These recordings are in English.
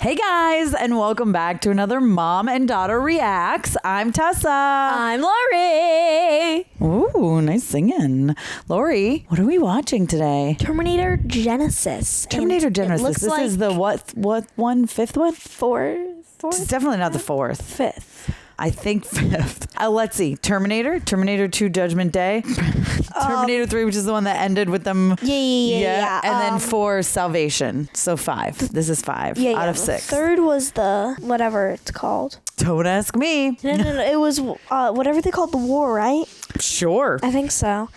Hey guys, and welcome back to another Mom and Daughter Reacts. I'm Tessa. I'm Lorie. Ooh, nice singing. Lorie, what are we watching today? Terminator Genisys. Terminator Genisys. This is the what one? Fifth one? Fourth? It's definitely not the fourth. Fifth. I think fifth. Let's see. Terminator 2 Judgment Day. Terminator 3, which is the one that ended with them. Yeah. And then 4, Salvation. So 5. This is 5 out of 6. Third was the whatever it's called. Don't ask me. No. It was whatever they called the war, right? Sure. I think so.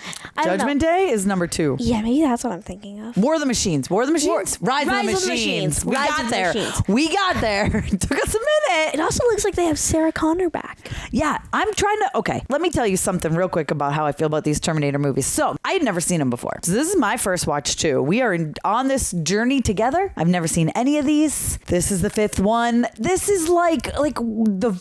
Judgment Day is number 2. Yeah, maybe that's what I'm thinking of. War of the Machines. Rise of the Machines. We got there. We got there. It took us a minute. It also looks like they have Sarah Connor back. Yeah, I'm trying to... Okay, let me tell you something real quick about how I feel about these Terminator movies. So, I had never seen them before. So, this is my first watch, too. We are on this journey together. I've never seen any of these. This is the 5th one. This is like the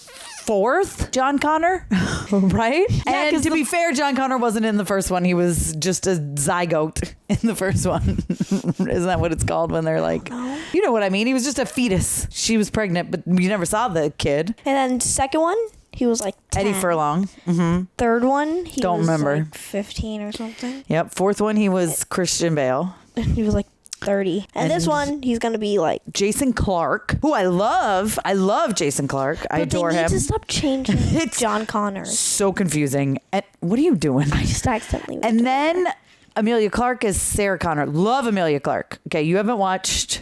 4th John Connor, right? Yeah, and to be fair, John Connor wasn't in the first one. He was just a zygote in the first one. Isn't that what it's called when they're like, you know what I mean? He was just a fetus. She was pregnant, but you never saw the kid. And then second one, he was like 10. Eddie Furlong. Mm-hmm. Third one, he Don't was remember. like 15 or something. Yep. 4th one, he was Christian Bale. He was like 30. And this one, he's going to be like... Jason Clarke, who I love. I love Jason Clarke. I adore him. They need to stop changing John Connor. So confusing. And what are you doing? I just accidentally... And then Emilia Clarke is Sarah Connor. Love Emilia Clarke. Okay, you haven't watched...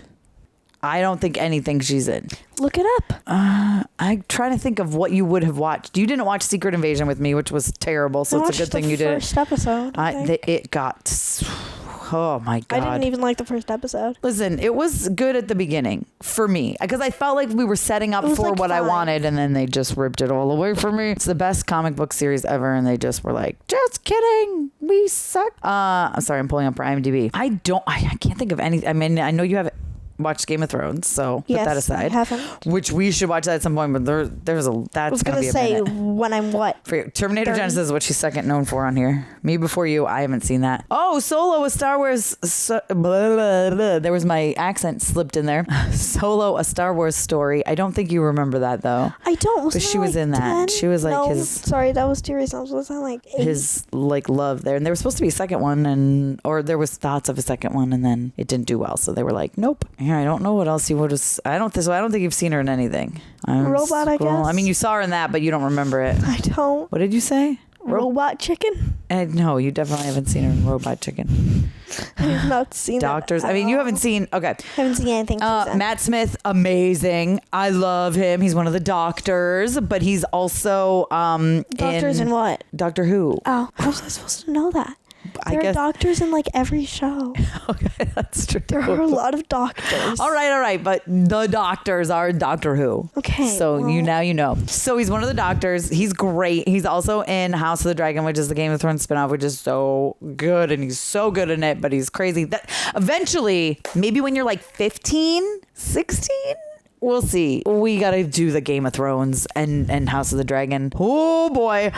I don't think anything she's in. Look it up. I'm trying to think of what you would have watched. You didn't watch Secret Invasion with me, which was terrible. So it's a good thing you did. First episode. It got... Oh my God. I didn't even like the first episode. Listen, it was good at the beginning for me because I felt like we were setting up for what I wanted and then they just ripped it all away from me. It's the best comic book series ever and they just were like, just kidding. We suck. I'm sorry, I'm pulling up IMDb. I can't think of any. I mean, I know you have watched Game of Thrones, so put that aside. I haven't. Which we should watch that at some point, but that's going to be a minute. I was going to say when I'm what? For you. Terminator Genisys is what she's second known for on here. Me Before You, I haven't seen that. Oh, Solo, a Star Wars... There was my accent slipped in there. Solo, a Star Wars story. I don't think you remember that, though. I don't. But she was in that. 10? She was like Sorry, that was 2 reasons. Was that like 8? His love there. And there was supposed to be a second one, or there was thoughts of a second one, and then it didn't do well. So they were like, nope. Here, I don't know what else you would have... I don't think you've seen her in anything. Robot, I guess. I mean, you saw her in that, but you don't remember it. I don't. What did you say? Robot Chicken? No, you definitely haven't seen her in Robot Chicken. I have not seen Doctors. I mean, you haven't seen... Okay. I haven't seen anything. Matt Smith, amazing. I love him. He's one of the doctors, but he's also... doctors in what? Doctor Who. Oh, how was I supposed to know that? I There guess are doctors in like every show. Okay, that's true. There are a lot of doctors. All right, but the doctors are Doctor Who. Okay. So you know. So he's one of the doctors. He's great. He's also in House of the Dragon, which is the Game of Thrones spinoff, which is so good, and he's so good in it, but he's crazy. That eventually, maybe when you're like 15, 16, we'll see. We got to do the Game of Thrones and House of the Dragon. Oh boy.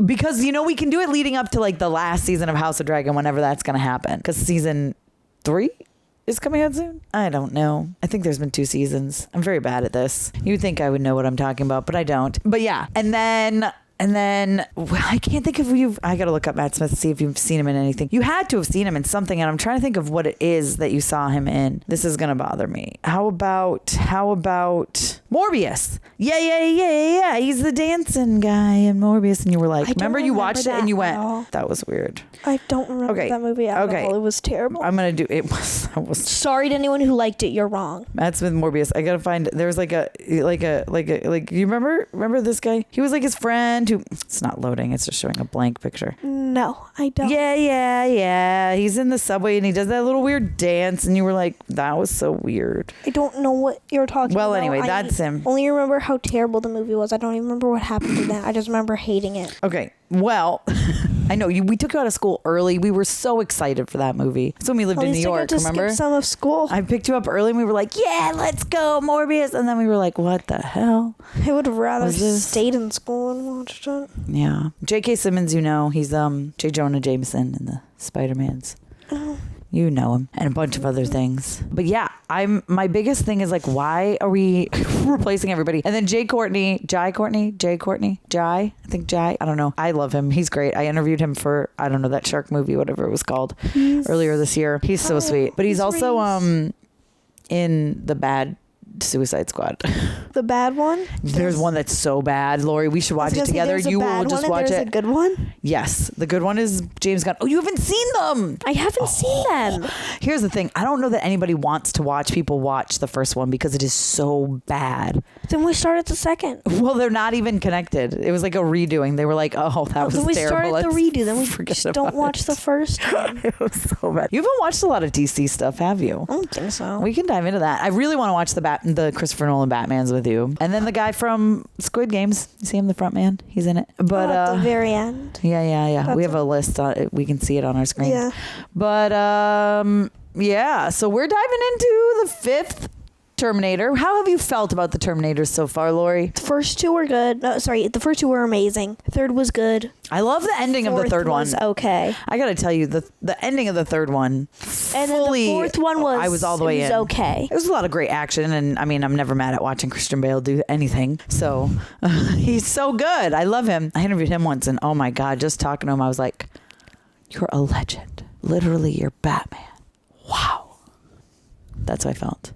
Because, we can do it leading up to like the last season of House of Dragon, whenever that's going to happen. Because season 3 is coming out soon. I don't know. I think there's been 2 seasons. I'm very bad at this. You'd think I would know what I'm talking about, but I don't. But yeah. And then I can't think of I got to look up Matt Smith to see if you've seen him in anything. You had to have seen him in something, and I'm trying to think of what it is that you saw him in. This is going to bother me. How about Morbius? Yeah. He's the dancing guy in Morbius, and you were like, remember you watched it and you went, that was weird. I don't remember that movie at all. It was terrible. I'm going to do it. Was sorry to anyone who liked it. You're wrong. Matt Smith, Morbius. I got to find, there was like you remember this guy? He was like his friend who, it's not loading. It's just showing a blank picture. No, I don't. Yeah. He's in the subway and he does that little weird dance. And you were like, that was so weird. I don't know what you're talking about. Well, anyway, that's him. Only remember how terrible the movie was. I don't even remember what happened to that. I just remember hating it. Okay. Well, I know we took you out of school early. We were so excited for that movie. That's when we lived in New York, remember? Skip some of school. I picked you up early and we were like, yeah, let's go, Morbius. And then we were like, what the hell? I would have rather stayed in school and watched it. Yeah. J.K. Simmons, he's J. Jonah Jameson in the Spider-Mans. Oh. You know him, and a bunch of other things. But yeah, my biggest thing is like, why are we replacing everybody? And then Jai Courtney, I think Jai. I don't know. I love him. He's great. I interviewed him for, I don't know, that shark movie, whatever it was called, earlier this year. He's so sweet. But he's also in the bad Suicide Squad. The bad one? There's one that's so bad, Lorie. We should watch it together. You will just watch it. There's a good one? Yes. The good one is James Gunn. Oh, you haven't seen them. I haven't seen them. Here's the thing. I don't know that anybody wants to watch people watch the first one because it is so bad. Then we started the second. Well, they're not even connected. It was like a redoing. They were like, oh, that was terrible. Then we started Let's the redo. Then we just don't watch the first one. It was so bad. You haven't watched a lot of DC stuff, have you? I don't think so. We can dive into that. I really want to watch the Christopher Nolan Batmans with you. And then the guy from Squid Games. You see him, the front man? He's in it. But at the very end. Yeah. We have a list. We can see it on our screen. Yeah. But yeah. So we're diving into the 5th Terminator. How have you felt about the Terminators so far, Lorie? The first two were good. No, sorry. The first two were amazing. Third was good. I love the ending of the third one. Was okay. I got to tell you, the ending of the third one. And then the fourth one was. I was all the way in. Okay. There was a lot of great action, and I mean, I'm never mad at watching Christian Bale do anything. So he's so good. I love him. I interviewed him once, and oh my God, just talking to him, I was like, "You're a legend. Literally, you're Batman." Wow. That's how I felt.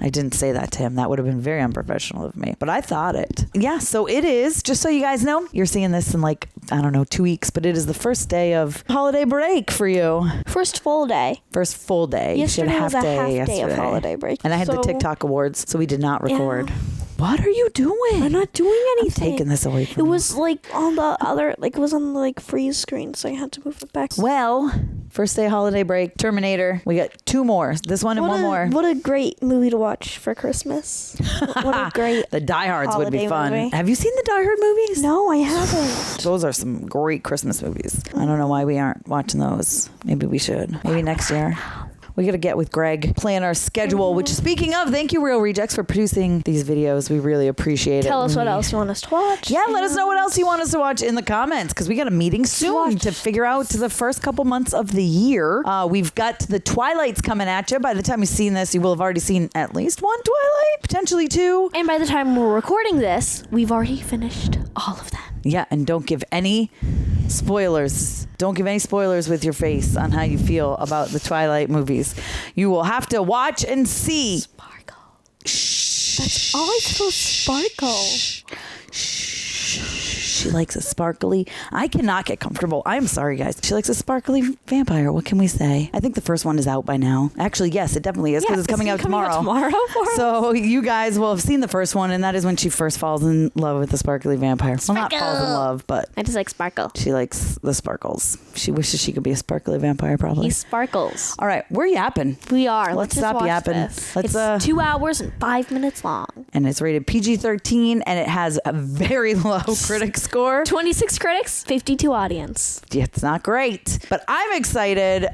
I didn't say that to him. That would have been very unprofessional of me. But I thought it. Yeah, so it is. Just so you guys know, you're seeing this in like, I don't know, 2 weeks. But it is the first day of holiday break for you. First full day. First full day. Yesterday was a half day of holiday break. And I had the TikTok awards, so we did not record. Yeah. What are you doing? I'm not doing anything. I'm taking this away from you. It was like on the other, like it was on the like freeze screen, so I had to move it back. Well, first day holiday break, Terminator. We got 2 more. This one and one more. What a great movie to watch for Christmas. What a great The Die Hards would be fun. Movie. Have you seen the Die Hard movies? No, I haven't. Those are some great Christmas movies. I don't know why we aren't watching those. Maybe we should. Maybe next year. We got to get with Greg, plan our schedule, which speaking of, thank you, Real Rejects, for producing these videos. We really appreciate it. Tell us what else you want us to watch. Yeah, let us know what else you want us to watch in the comments, because we got a meeting soon to figure out the first couple months of the year. We've got the Twilights coming at you. By the time you've seen this, you will have already seen at least 1 Twilight, potentially 2. And by the time we're recording this, we've already finished all of them. Yeah, and don't give any spoilers. Don't give any spoilers with your face on how you feel about the Twilight movies. You will have to watch and see. Sparkle. Shh. That's all I feel. Sparkle. She likes a sparkly. I cannot get comfortable. I'm sorry, guys. She likes a sparkly vampire. What can we say? I think the first one is out by now. Actually, yes, it definitely is, because it's coming out tomorrow. So you guys will have seen the first one, and that is when she first falls in love with the sparkly vampire. Sparkle. Well, not falls in love, but I just like sparkle. She likes the sparkles. She wishes she could be a sparkly vampire, probably. He sparkles. All right, we're yapping. We are. Let's stop yapping. This. It's 2 hours and 5 minutes long. And it's rated PG-13, and it has a very low critic score. 26 critics, 52 audience. Yeah, it's not great. But I'm excited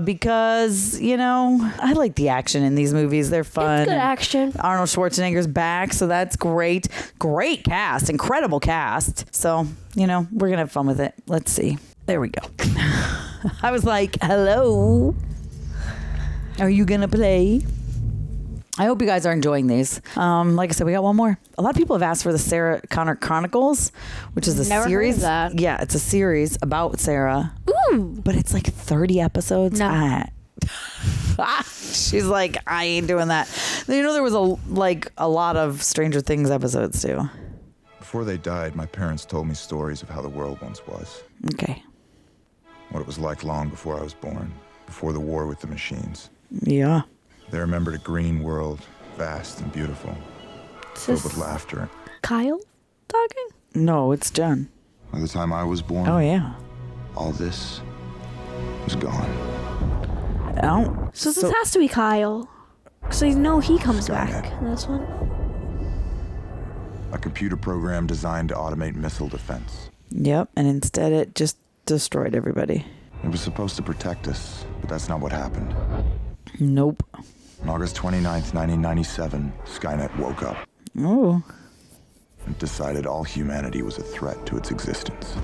because, you know, I like the action in these movies. They're fun. It's good action. Arnold Schwarzenegger's back, so that's great. Great cast. Incredible cast. So, you know, we're going to have fun with it. Let's see. There we go. I was like, hello. Are you going to play? I hope you guys are enjoying these. Like I said, we got one more. A lot of people have asked for the Sarah Connor Chronicles, which is a series. Heard of that. Yeah, it's a series about Sarah. Ooh. But it's like 30 episodes. No. She's like, I ain't doing that. You know, there was a lot of Stranger Things episodes too. Before they died, my parents told me stories of how the world once was. Okay. What it was like long before I was born, before the war with the machines. Yeah. They remembered a green world, vast and beautiful, filled with laughter. Kyle talking? No, it's John. By the time I was born, oh yeah, all this was gone. Oh, so this has to be Kyle. So you know he comes Skynet. back in this one. A computer program designed to automate missile defense. Yep, and instead it just destroyed everybody. It was supposed to protect us, but that's not what happened. Nope. On August 29th, 1997, Skynet woke up. Oh. And decided all humanity was a threat to its existence.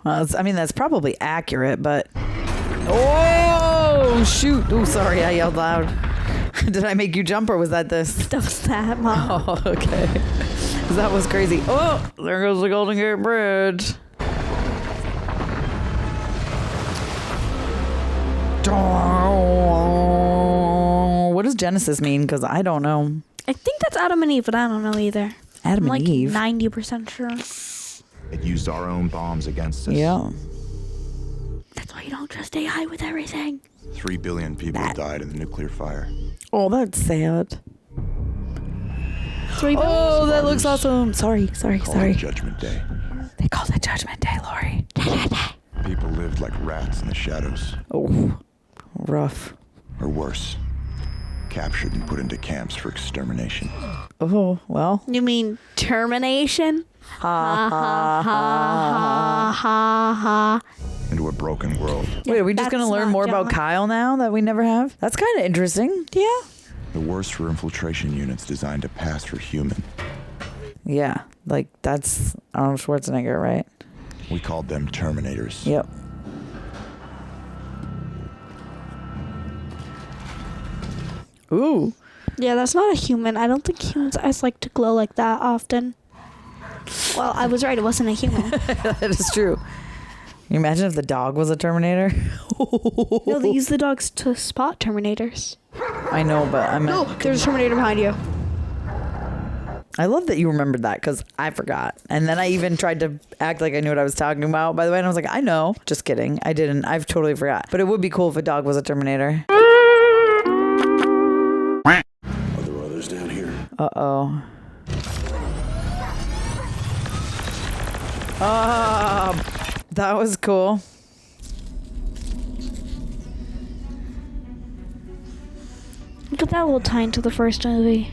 Well, I mean, that's probably accurate, but... Oh! Oh, shoot. Oh, sorry. I yelled loud. Did I make you jump or was that this? That was that, Mom. Oh, okay. 'Cause that was crazy. Oh, there goes the Golden Gate Bridge. What does Genisys mean? Because I don't know. I think that's Adam and Eve, but I don't know either. Adam I'm and Eve? 90% sure. It used our own bombs against us. Yeah. That's why you don't trust AI with everything. 3 billion people died in the nuclear fire. Oh, that's sad. 3 billion. Oh, that looks awesome. Sorry. Called it Judgment Day. They called it Judgment Day, Lorie. People lived like rats in the shadows. Oh, rough. Or worse, captured and put into camps for extermination. Oh, well. You mean termination? Ha ha ha ha ha. Into a broken world. Wait, are we just That's going to learn not more John. about Kyle now that we never have? That's kind of interesting. Yeah. The worst for infiltration units designed to pass for human. Yeah. Like, that's Arnold Schwarzenegger, right? We called them Terminators. Yep. Ooh. Yeah, that's not a human. I don't think humans' eyes like to glow like that often. Well, I was right. It wasn't a human. That is true. Can you imagine if the dog was a Terminator? No, they use the dogs to spot Terminators. I know, but I meant... No, there's a Terminator behind you. I love that you remembered that because I forgot. And then I even tried to act like I knew what I was talking about, by the way. And I was like, I know. Just kidding. I didn't. I've totally forgot. But it would be cool if a dog was a Terminator. Are there others down here? Uh-oh. That was cool. Look at that little tie into the first movie.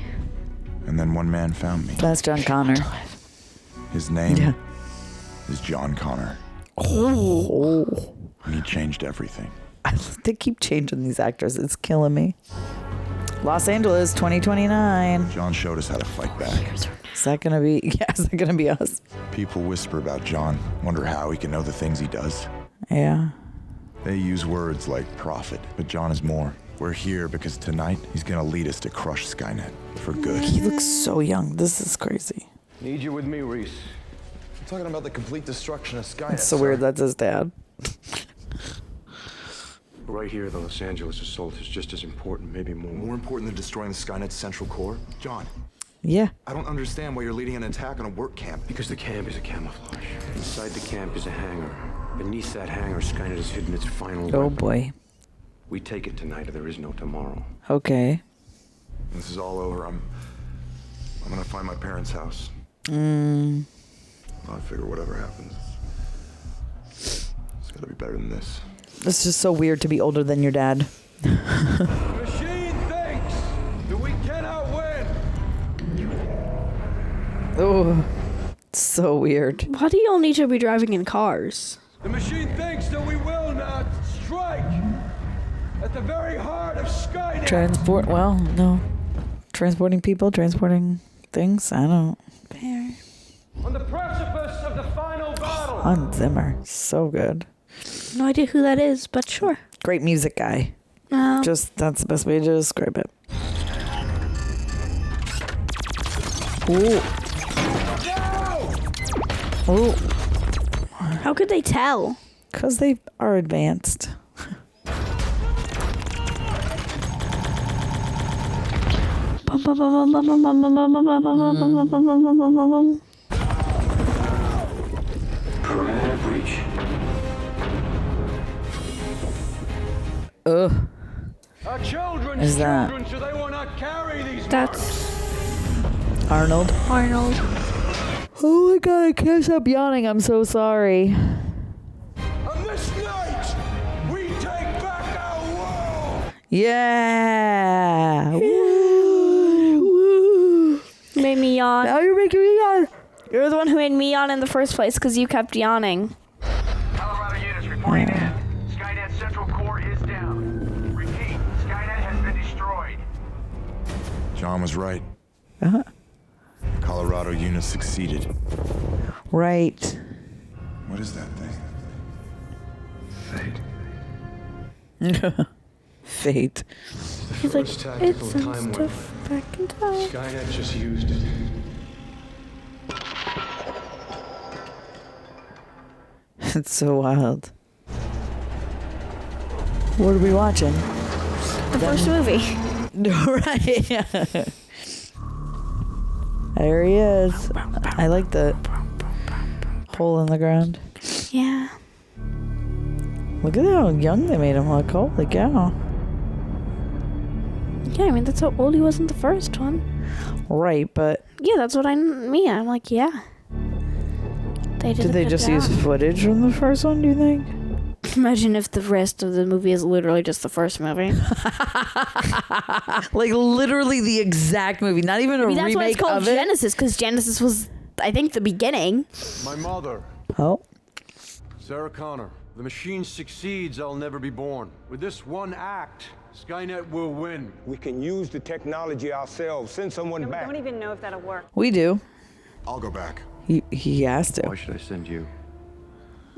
And then one man found me. That's John Connor. His name Yeah. is John Connor. Oh. And he changed everything. They keep changing these actors. It's killing me. Los Angeles, 2029. John showed us how to fight back. Is that gonna be? Yeah, is that gonna be us? People whisper about John, wonder how he can know the things he does. Yeah. They use words like prophet, but John is more. We're here because tonight he's gonna lead us to crush Skynet for good. He looks so young. This is crazy. Need you with me, Reese. I'm talking about the complete destruction of Skynet. It's so weird. That's his dad. Right here, the Los Angeles assault is just as important, maybe more. More important than destroying the Skynet's central core? John, Yeah. I don't understand why you're leading an attack on a work camp. Because the camp is a camouflage. Inside the camp is a hangar. Beneath that hangar, Skynet has hidden its final Oh weapon. boy. We take it tonight or there is no tomorrow. Okay. When this is all over, I'm gonna find my parents' house. I figure whatever happens, it's gotta be better than this. It's just so weird to be older than your dad. The machine thinks that we cannot win. Oh, so weird. Why do y'all need to be driving in cars? The machine thinks that we will not strike at the very heart of Skynet. Transport. Well, no. Transporting people, transporting things. I don't. On the precipice of the final battle. Hans Zimmer. So good. No idea who that is, but sure. Great music guy. Just, that's the best way to describe it. Ooh. Ooh. How could they tell? Because they are advanced. Primitive breach. Ugh. Our children's Is that- children, so they will not carry these That's Arnold. Arnold. Oh my god, I can't stop yawning. I'm so sorry. On this night, we take back our world. Yeah. Woo. You made me yawn. Now you're making me yawn. You're the one who made me yawn in the first place because you kept yawning. Colorado units reporting in. Skynet's central core is down. Repeat, Skynet has been destroyed. John was right. Uh-huh. Colorado unit succeeded. Right. What is that thing? Fate. Fate. He's like, First it's tactical some time warp. stuff back in time. Skynet just used it. It's so wild. What are we watching? The first movie. Right. There he is. I like the hole in the ground. Yeah. Look at how young they made him look. Holy cow. Yeah, I mean, that's how old he was in the first one. Right, but Yeah, that's what I mean. I'm like, yeah. They did did they just use footage from the first one, do you think? Imagine if the rest of the movie is literally just the first movie. Like literally the exact movie, not even a That's why remake it's called of it. Genisys, because Genisys was, I think, the beginning. My mother, Oh, Sarah Connor. The machine succeeds, I'll never be born. With this one act, Skynet will win. We can use the technology ourselves. Send someone We back. don't even know if that'll work. we do. I'll go back. He has to. Why should I send you?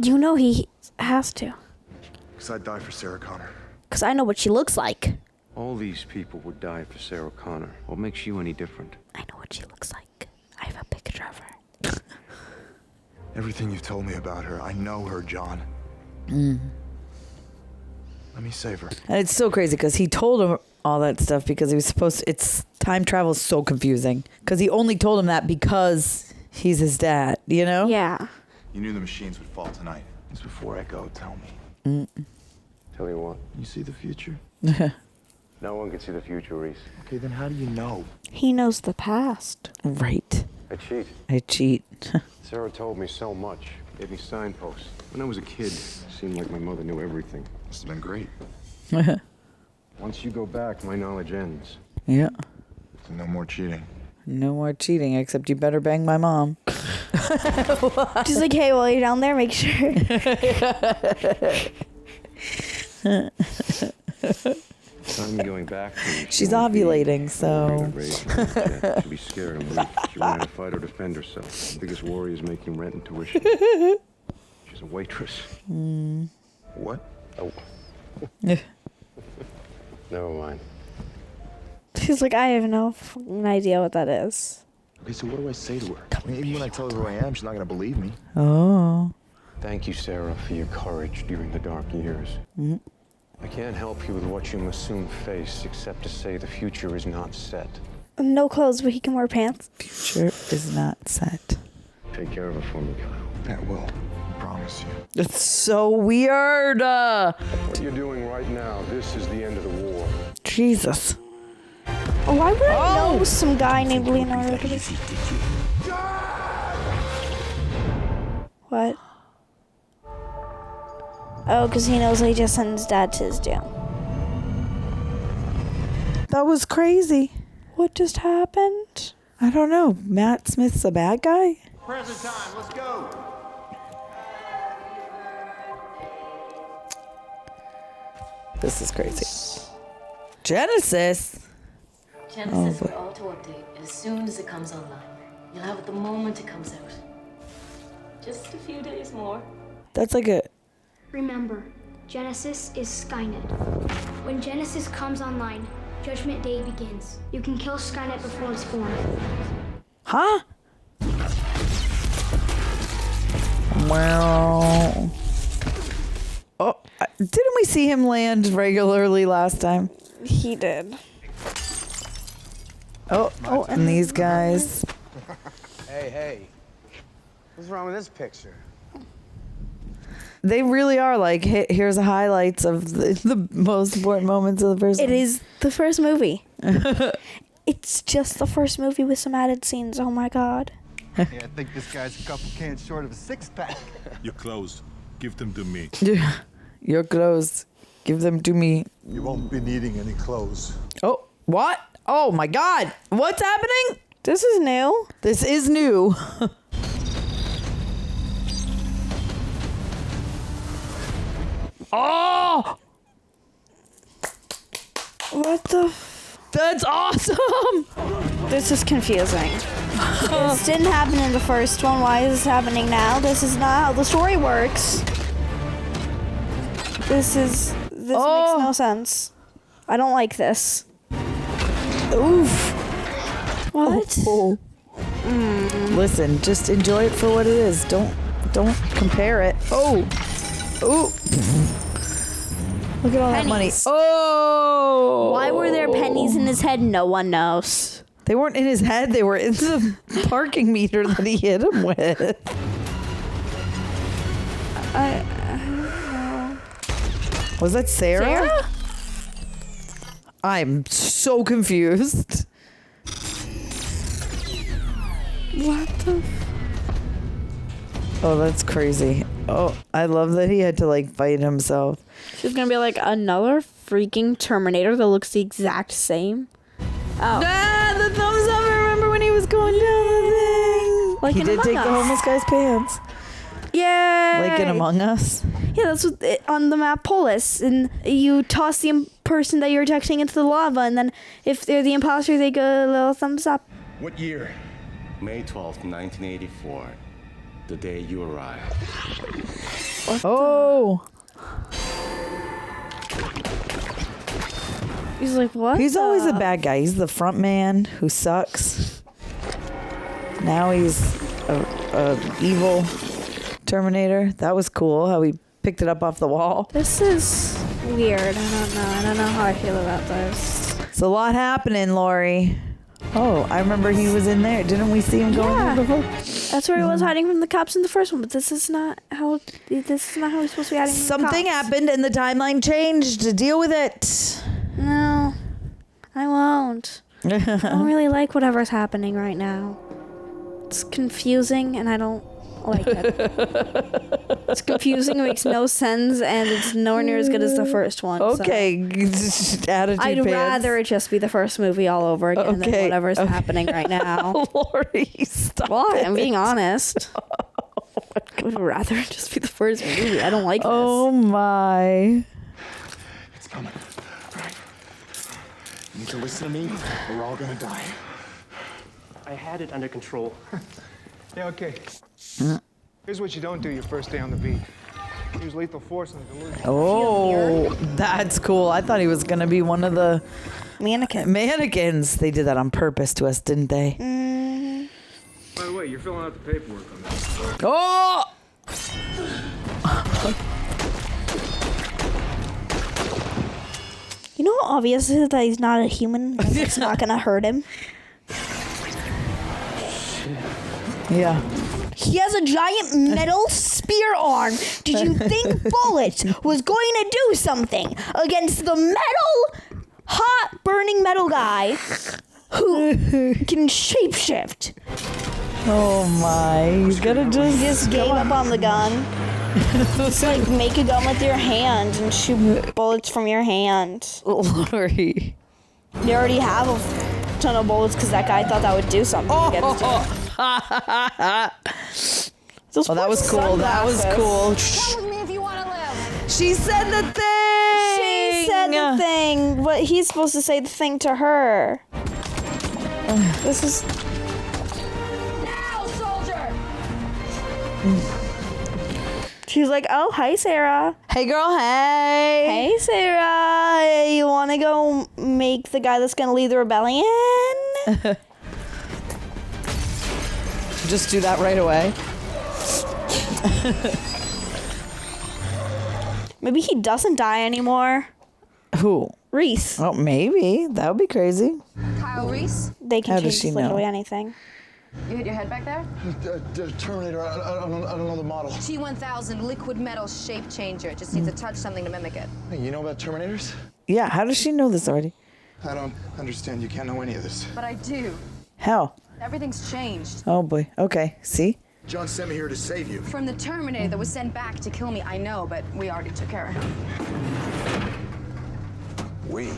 You know he has to. Because I'd die for Sarah Connor. Because I know what she looks like. All these people would die for Sarah Connor. What makes you any different? I know what she looks like. I have a picture of her. Everything you've told me about her, I know her, John. Let me save her. And it's so crazy because he told him all that stuff because he was supposed to. It's time travel is so confusing because he only told him that because he's his dad, you know? Yeah. You knew the machines would fall tonight. Just before I go, tell me. Tell you what, You see the future? no one can see the future, Reese. Okay, then how do you know? He knows the past. Right. I cheat. I cheat. Sarah told me so much. Gave me signposts. When I was a kid, it seemed like my mother knew everything. This has been great. Once you go back, my knowledge ends. Yeah. So no more cheating. No more cheating, except you better bang my mom. She's like, hey, while you're down there, make sure. I'm going back. She's ovulating, so. She'll be scared and weak. She won't know how to fight or defend herself. The biggest worry is making rent and tuition. She's a waitress. What? Oh. Never mind. She's like, I have no fucking idea what that is. Okay, so what do I say to her? I mean, even when I tell her who I am, she's not gonna believe me. Oh. Thank you, Sarah, for your courage during the dark years. I can't help you with what you must soon face, except to say the future is not set. No clothes, but he can wear pants. Future is not set. Take care of it for me, Kyle. That will. I promise you. It's so weird. What you're doing right now, this is the end of the war. Jesus. Oh, why would I know some guy named Leonardo? What? Oh, because he knows he just sent his dad to his doom. That was crazy. What just happened? I don't know. Matt Smith's a bad guy? Present time, let's go. This is crazy. Genisys? Genisys will auto-update as soon as it comes online. You'll have it the moment it comes out. Just a few days more. That's like a... Remember, Genisys is Skynet. When Genisys comes online, Judgment Day begins. You can kill Skynet before it's born. Huh? Well... Oh, didn't we see him land regularly last time? He did. Oh, and these guys. Hey. What's wrong with this picture? They really are like, here's the highlights of the most important moments of the first It one. is the first movie. It's just the first movie with some added scenes. Oh my god. Yeah, I think this guy's a couple cans short of a six-pack. Your clothes. Give them to me. Your clothes. Give them to me. You won't be needing any clothes. Oh, what? Oh my god. What's happening? This is new. This is new. Oh! What the That's awesome! This is confusing. This didn't happen in the first one. Why is this happening now? This is not how the story works. This makes no sense. I don't like this. Oof. What? Oh. Listen, just enjoy it for what it is. Don't compare it. Oh. Ooh. Look at all that money. Pennies. Oh. Why were there pennies in his head? No one knows. They weren't in his head. They were in the parking meter that he hit him with. I don't know. Was that Sarah? I'm so confused. What the? Oh, that's crazy. Oh, I love that he had to like fight himself. She's gonna be like another freaking Terminator that looks the exact same. Oh. Ah, the thumbs up. I remember when he was going down the thing. Like he in did Among take Us. the homeless guy's pants. Yeah. Like in Among Us. Yeah, that's what on the map Polis, and you toss the person that you're texting into the lava, and then if they're the imposter, they go a little thumbs up. What year? May 12th, 1984. The day you arrived. Oh. He's like, what? He's always a bad guy. He's the front man who sucks. Now he's a evil Terminator. That was cool how he picked it up off the wall. This is weird. I don't know how I feel about this. It's a lot happening, Lorie. Oh, I remember he was in there. Didn't we see him going there before? That's where he was hiding from the cops in the first one, but this is not how he's supposed to be hiding from Something the cops. happened and the timeline changed to deal with it. No, I won't. I don't really like whatever's happening right now. It's confusing and I don't like it. It's confusing, it makes no sense, and it's nowhere near as good as the first one. Okay, so. attitude I'd pants. rather it just be the first movie all over again than whatever's happening right now. Lorie, stop Well, it. I'm being honest. I would rather it just be the first movie. I don't like this. Oh my. It's coming. All right. You need to listen to me, or we're all gonna die. I had it under control. Yeah, okay. Here's what you don't do your first day on the beat. Use lethal force and delusion. Oh, that's cool. I thought he was going to be one of the mannequins. They did that on purpose to us, didn't they? By the way, you're filling out the paperwork on this. Oh! You know how obvious it is that he's not a human? And it's not going to hurt him? Yeah. He has a giant metal spear arm. Did you think Bullet was going to do something against the metal, hot, burning metal guy who can shapeshift? Oh my. He's going to He just gave up on the gun. Just like make a gun with your hand and shoot bullets from your hand. Lorie. You already have a ton of bullets because that guy thought that would do something against you. Oh, that was cool. That was cool. Come with me if you want to live. She said the thing. She said the thing, but he's supposed to say the thing to her. This is. Now, soldier! She's like, oh, hi, Sarah. Hey, girl, hey. Hey, Sarah. You want to go make the guy that's going to lead the rebellion? Just do that right away. Maybe he doesn't die anymore. Who? Reese. Oh, maybe. That would be crazy. Kyle Reese? They can How does change she literally know? anything. You hit your head back there? Terminator, I don't know the model. T-1000 liquid metal shape changer. Just needs to touch something to mimic it. Hey, you know about Terminators? Yeah, how does she know this already? I don't understand. You can't know any of this. But I do. How? Everything's changed. Oh, boy. Okay, see? John sent me here to save you. From the Terminator that was sent back to kill me, I know, but we already took care of him. We?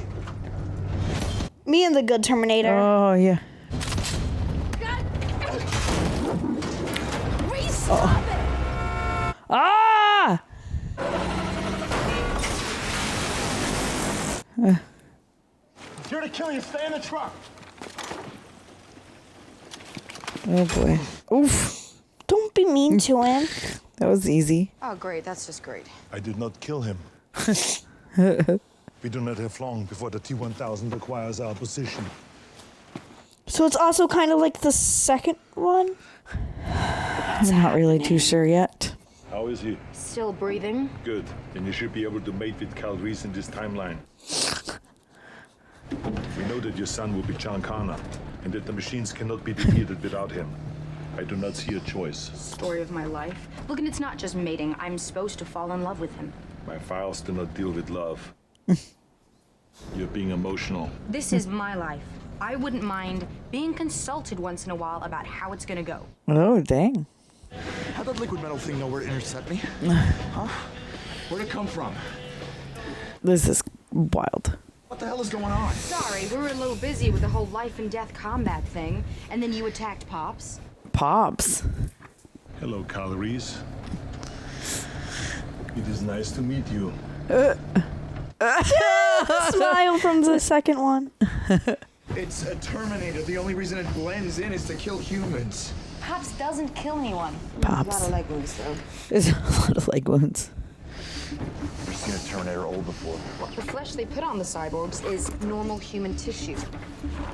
Me and the good Terminator. Oh, yeah. Reese, stop it! Ah! If you're to kill you, stay in the truck. Oh, boy. Oof. Don't be mean to him. That was easy. Oh, great. That's just great. I did not kill him. We do not have long before the T-1000 acquires our position. So it's also kind of like the second one? I'm not really too sure yet. How is he? Still breathing. Good. Then you should be able to mate with Kyle Reese in this timeline. We know that your son will be John Connor, and that the machines cannot be defeated without him. I do not see a choice. Story of my life. Look, and it's not just mating. I'm supposed to fall in love with him. My files do not deal with love. You're being emotional. This is my life. I wouldn't mind being consulted once in a while about how it's gonna go. Oh, dang. How'd that liquid metal thing know where to intercept me? Huh? Where'd it come from? This is wild. What the hell is going on? Sorry, we were a little busy with the whole life and death combat thing, and then you attacked Pops. Pops. Hello, Kyle Reese. It is nice to meet you. Smile from the second one. It's a Terminator. The only reason it blends in is to kill humans. Pops doesn't kill anyone. Pops. A lot of leg wounds, though. There's a lot of leg wounds. Never seen a Terminator old before. The flesh they put on the cyborgs is normal human tissue.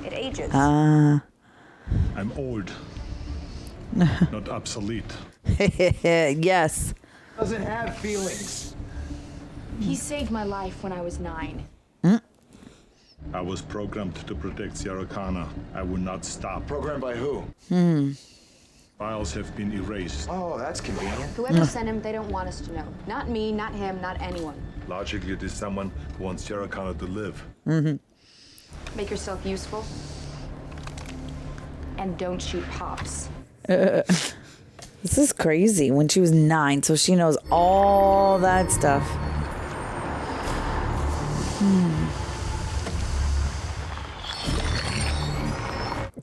It ages. Ah. I'm old. Not obsolete. Yes. Doesn't have feelings. He saved my life when I was 9. I was programmed to protect Sierra Connor. I will not stop. Programmed by who? Files have been erased. Oh, that's convenient. Whoever sent him, they don't want us to know. Not me, not him, not anyone. Logically, it is someone who wants Sierra Connor to live. Make yourself useful. And don't shoot Pops. This is crazy. When she was 9, so she knows all that stuff.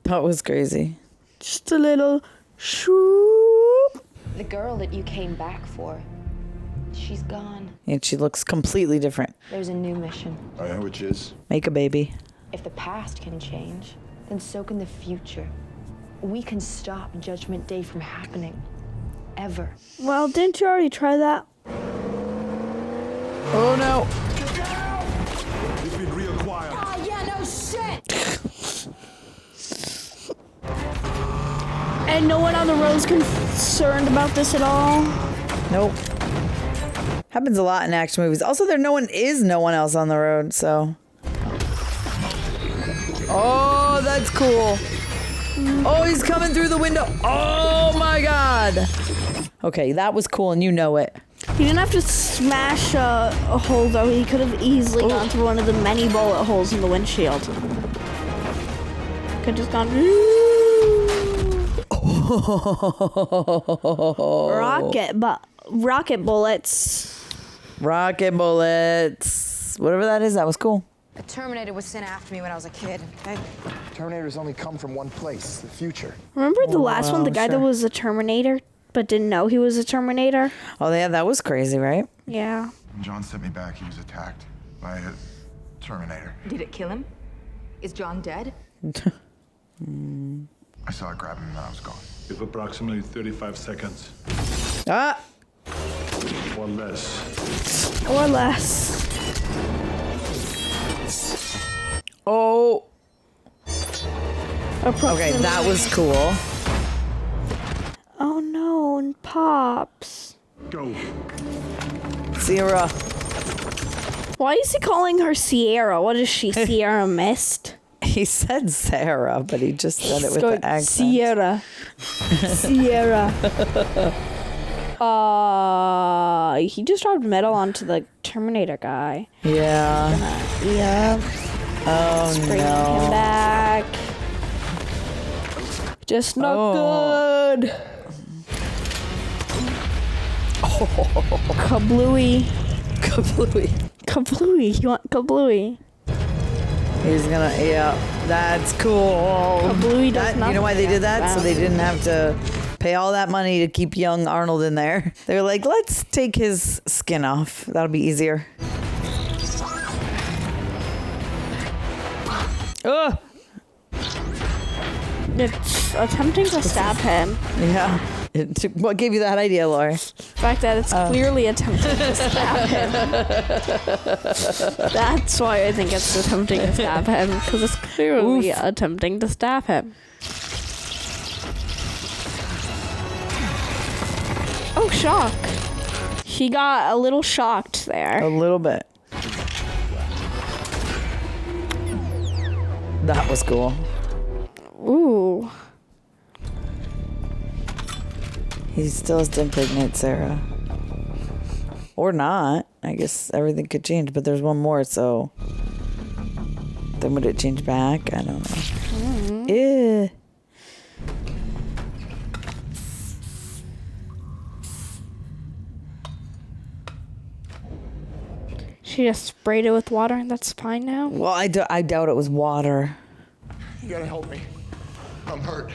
That was crazy. Just a little shoop. The girl that you came back for, she's gone. And she looks completely different. There's a new mission. Oh, yeah, which is? Make a baby. If the past can change, then so can the future. We can stop Judgment Day from happening. Ever. Well, didn't you already try that? Oh no. You've been reacquired. Oh, yeah, no shit! And no one on the road is concerned about this at all? Nope. Happens a lot in action movies. Also, no one else on the road, so. Oh, that's cool. Oh, he's coming through the window. Oh my God. Okay, that was cool, and you know it. He didn't have to smash a hole, though. He could have easily gone through one of the many bullet holes in the windshield. Could have just gone. Rocket bullets. Rocket bullets. Whatever that is, that was cool. A Terminator was sent after me when I was a kid. Terminators only come from one place, the future. Remember the last one, the guy that was a Terminator but didn't know he was a Terminator? Oh, yeah, that was crazy, right? Yeah. When John sent me back, he was attacked by a Terminator. Did it kill him? Is John dead? I saw it grab him and I was gone. You have approximately 35 seconds. Ah! Or less. Or less. Oh. Okay, that was cool. Oh no, and Pops. Go. Sierra. Why is he calling her Sierra? What is she, Sierra Mist? He said Sarah, but he just said it with the accent. Sierra. Sierra. He just dropped metal onto the Terminator guy. Yeah. Yeah. Oh, bringing no. him back. Just not good. Kablooey. Kablooey. Kablooey. You want Kablooey? He's gonna, yeah, that's cool. Kablooey does You know why they did that? So they didn't have to pay all that money to keep young Arnold in there. They were like, let's take his skin off. That'll be easier. Ugh. It's attempting to stab him. Yeah. What gave you that idea, Lorie? The fact that it's clearly attempting to stab him. That's why I think it's attempting to stab him, because it's clearly attempting to stab him. Oh, shock. She got a little shocked there. A little bit. That was cool. Ooh. He still has to impregnate Sarah. Or not. I guess everything could change, but there's one more, so... Then would it change back? I don't know. Eh. She just sprayed it with water and that's fine now? Well, I doubt it was water. You gotta help me. I'm hurt.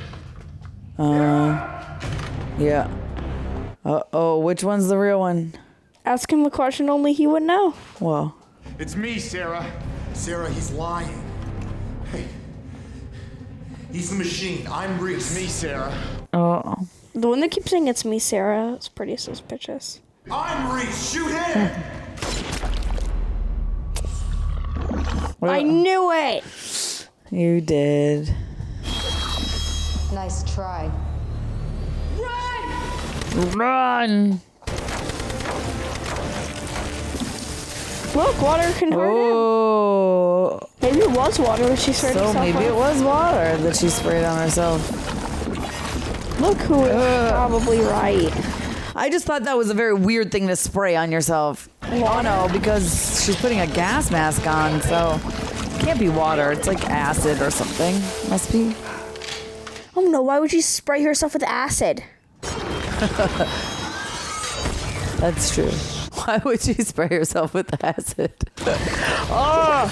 Yeah. Uh-oh, which one's the real one? Ask him a question only he would know. Well. It's me, Sarah. Sarah, he's lying. Hey. He's the machine. I'm Reese. It's me, Sarah. Oh. The one that keeps saying it's me, Sarah, is pretty suspicious. I'm Reese. Shoot him! I knew it! You did. Nice try. Run! Look, water can hurt Oh. him. Maybe it was water that she sprayed herself So maybe with. it was water that she sprayed on herself. Look who is probably right. I just thought that was a very weird thing to spray on yourself. Oh no, because she's putting a gas mask on, so it can't be water. It's like acid or something. Must be. Oh no, why would she spray herself with acid? That's true. Why would she spray herself with acid? Oh!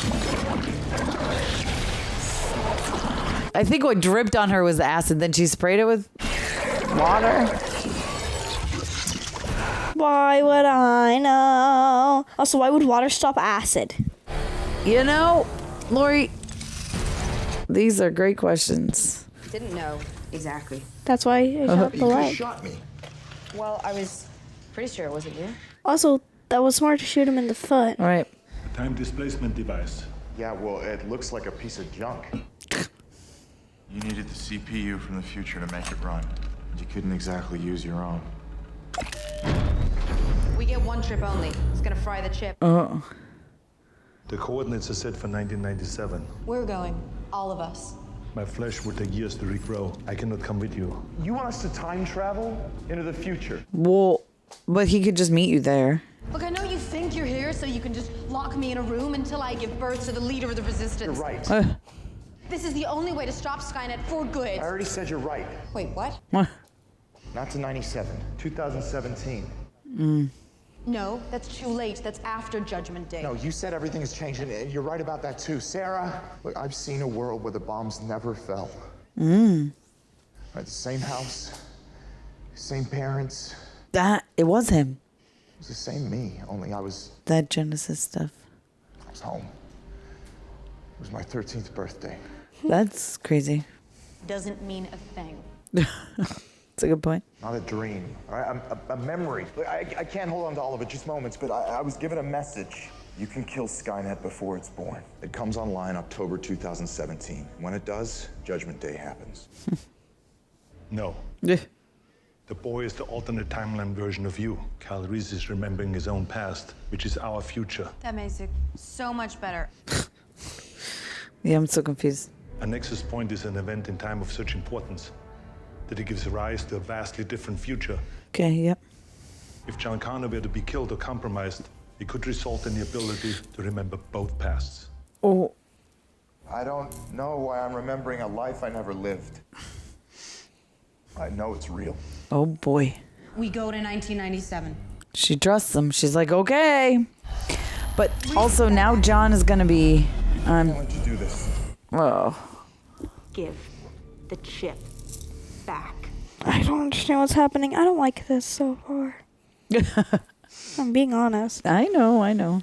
I think what dripped on her was the acid. Then she sprayed it with water. Why would I know? Also, why would water stop acid? You know, Lorie, these are great questions. Didn't know exactly. That's why I shot the leg. Shot me. Well, I was pretty sure it wasn't you. Also, that was smart to shoot him in the foot. All right. A time displacement device. Yeah, well, it looks like a piece of junk. You needed the CPU from the future to make it run. You couldn't exactly use your own. We get one trip only. It's gonna fry the chip. Oh. The coordinates are set for 1997. We're going. All of us. My flesh will take years to regrow. I cannot come with you. You want us to time travel into the future? Well, but he could just meet you there. Look, I know you think you're here so you can just lock me in a room until I give birth to the leader of the resistance. You're right. This is the only way to stop Skynet for good. I already said you're right. Wait, what? Not to 97, 2017. No, that's too late. That's after Judgment Day. No, you said everything is changing, and you're right about that too. Sarah, look, I've seen a world where the bombs never fell. Right, the same house, same parents. It was him. It was the same me, only I was That Genisys stuff. I was home. It was my 13th birthday. That's crazy. Doesn't mean a thing. That's a good point. Not a dream, all right? A memory. Look, I can't hold on to all of it, just moments, but I was given a message. You can kill Skynet before it's born. It comes online October 2017. When it does, Judgment Day happens. No. Yeah. The boy is the alternate timeline version of you. Kyle Reese is remembering his own past, which is our future. That makes it so much better. Yeah, I'm so confused. A nexus point is an event in time of such importance that it gives rise to a vastly different future. Okay, yep. If John Connor were to be killed or compromised, it could result in the ability to remember both pasts. Oh. I don't know why I'm remembering a life I never lived. I know it's real. Oh boy. We go to 1997. She trusts him. She's like, okay. But also now John is gonna be Why don't you do this? Oh. Give the chip back. I don't understand what's happening. I don't like this so far. I'm being honest. I know.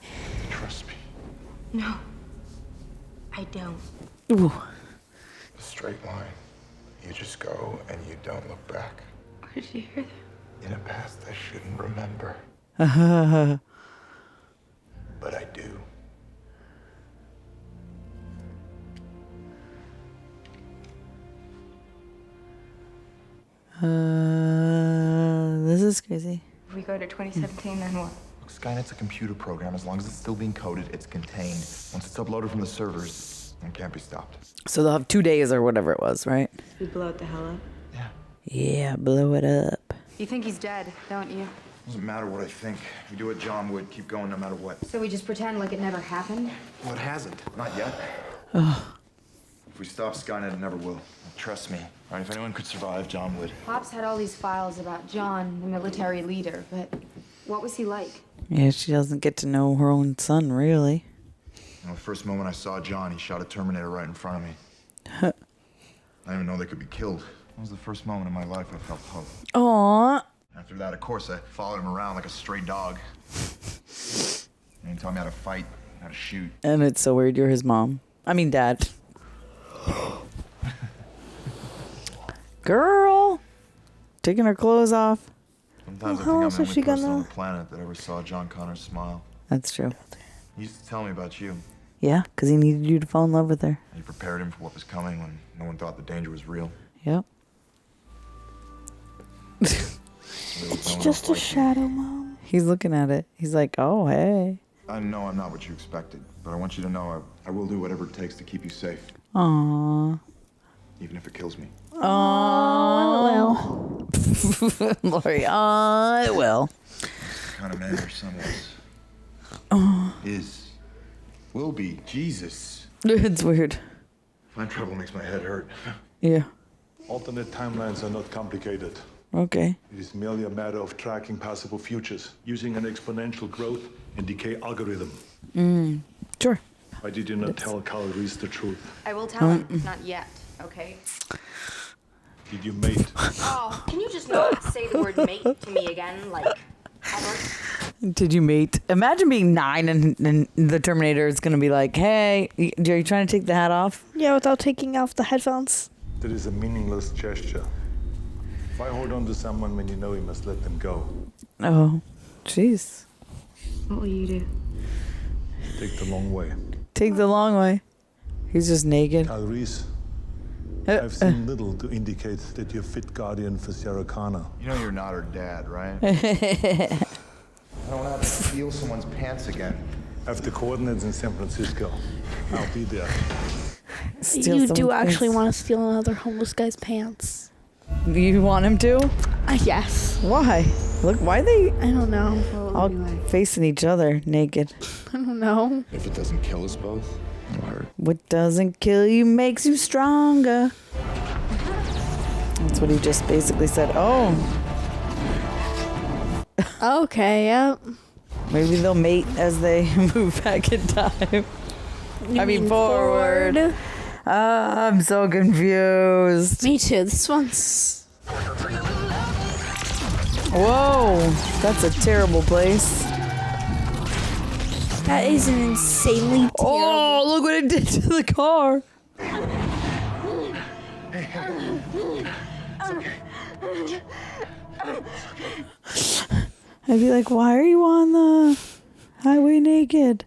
Trust me. No, I don't. Ooh. A straight line. You just go and you don't look back. Where did you hear that? In a past I shouldn't remember, but I do. This is crazy. If we go to 2017, then what? Look, Skynet's a computer program. As long as it's still being coded, it's contained. Once it's uploaded from the servers, it can't be stopped. So they'll have 2 days or whatever it was, right? We blow it the hell up. Yeah, blow it up. You think he's dead, don't you? Doesn't matter what I think. We do what John would. Keep going no matter what. So we just pretend like it never happened? Well, it hasn't. Not yet. If we stop Skynet, it never will. Trust me. All right, if anyone could survive, John would. Pops had all these files about John, the military leader, but what was he like? Yeah, she doesn't get to know her own son, really. You know, the first moment I saw John, he shot a Terminator right in front of me. I didn't even know they could be killed. That was the first moment in my life I felt hope. Aww. After that, of course, I followed him around like a stray dog. And he taught me how to fight, how to shoot. And it's so weird you're his mom. I mean, dad. Girl! Taking her clothes off. Sometimes Well, how I else think is I'm she the only person on gonna- the planet that ever saw John Connor smile. That's true. He used to tell me about you. Yeah, because he needed you to fall in love with her. You prepared him for what was coming when no one thought the danger was real. Yep. It's just a shadow, Mom. He's looking at it. He's like, oh, hey. I know I'm not what you expected, but I want you to know I will do whatever it takes to keep you safe, Aww. even if it kills me. Oh, well. Lorie, it will. That's the kind of man your son was. Oh. Is. Will be. Jesus. It's weird. Find trouble makes my head hurt. Yeah. Alternate timelines are not complicated. Okay. It is merely a matter of tracking possible futures using an exponential growth and decay algorithm. Sure. Why did you not tell Kyle Reese the truth? I will tell him, not yet, okay? Did you mate? Oh, can you just not say the word mate to me again, like, ever? Did you mate? Imagine being 9 and the Terminator is going to be like, hey, are you trying to take the hat off? Yeah, without taking off the headphones. That is a meaningless gesture. Why hold on to someone when you know you must let them go? Oh, jeez. What will you do? Take the long way. Take the long way. He's just naked. Kyle Reese, I've seen little to indicate that you're fit guardian for Sarah Connor. You know you're not her dad, right? I don't have to steal someone's pants again. I have the coordinates in San Francisco. I'll be there. You do actually want to steal another homeless guy's pants. You want him to? Yes. Why? Look, why are they I don't know. all facing each other naked? I don't know. If it doesn't kill us both, it'll hurt. What doesn't kill you makes you stronger. That's what he just basically said. Oh, Okay, yep. maybe they'll mate as they move back in time. You I mean forward. I'm so confused. Me too. This one's... Whoa, that's a terrible place. That is an insanely terrible... Oh, look what it did to the car. I'd be like, why are you on the highway naked?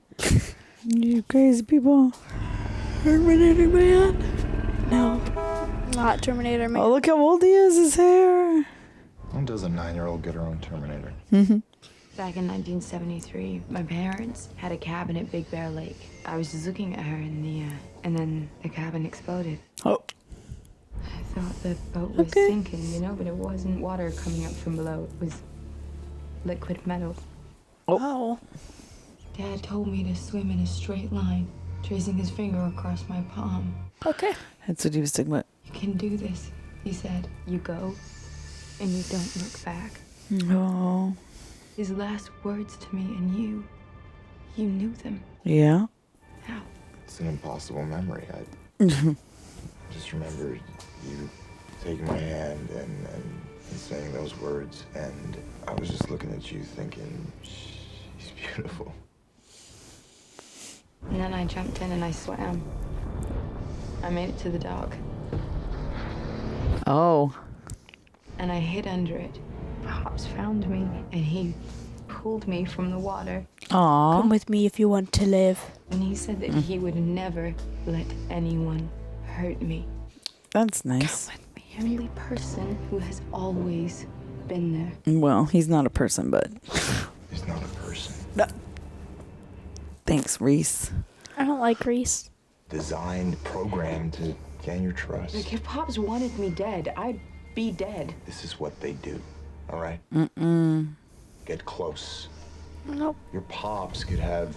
You crazy people. Terminator man? No. Not Terminator man. Oh, look how old he is, his hair. When does a 9-year-old get her own Terminator? Back in 1973, my parents had a cabin at Big Bear Lake. I was just looking at her and then the cabin exploded. Oh. I thought the boat was sinking, you know, but it wasn't water coming up from below. It was liquid metal. Oh. Dad told me to swim in a straight line, tracing his finger across my palm. Okay. That's what he was talking about. You can do this, he said. You go, and you don't look back. Oh. His last words to me, and you knew them. Yeah. How? It's an impossible memory. I just remember you taking my hand and saying those words, and I was just looking at you thinking, she's beautiful. And then I jumped in and I swam. I made it to the dock. Oh. and I hid under it. Pops found me, and he pulled me from the water. Aww. Come with me if you want to live. And he said that he would never let anyone hurt me. That's nice. The only person who has always been there. Well, he's not a person, but... He's not a person. Thanks, Reese. I don't like Reese. Designed, programmed to gain your trust. Like, if Pops wanted me dead, I'd be dead. This is what they do, all right? Get close. Nope. Your Pops could have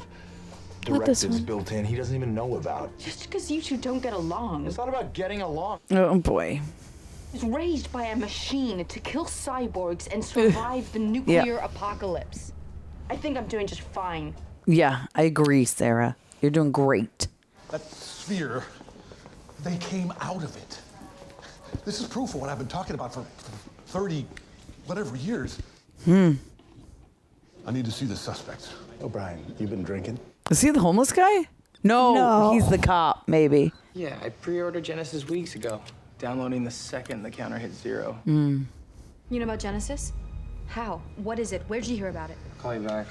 Not this directives one. built in he doesn't even know about. Just because you two don't get along. It's not about getting along. Oh, boy. I was raised by a machine to kill cyborgs and survive the nuclear apocalypse. I think I'm doing just fine. Yeah, I agree, Sarah. You're doing great. That sphere, they came out of it. This is proof of what I've been talking about for 30 whatever years. I need to see the suspects. O'Brien, you been drinking? Is he the homeless guy? No, he's the cop, maybe. Yeah, I pre-ordered Genisys weeks ago. Downloading the second the counter hit 0. You know about Genisys? How? What is it? Where'd you hear about it? I'll call you back.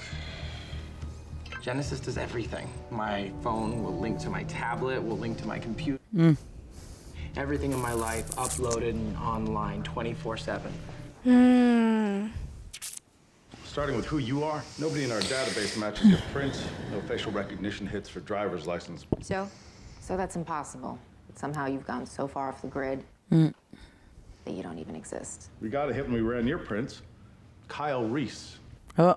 Genisys does everything. My phone will link to my tablet, will link to my computer. Everything in my life uploaded and online 24/7. Starting with who you are, nobody in our database matches your print. No facial recognition hits for driver's license. So that's impossible. But somehow you've gone so far off the grid that you don't even exist. We got a hit when we ran your prints. Kyle Reese. Oh.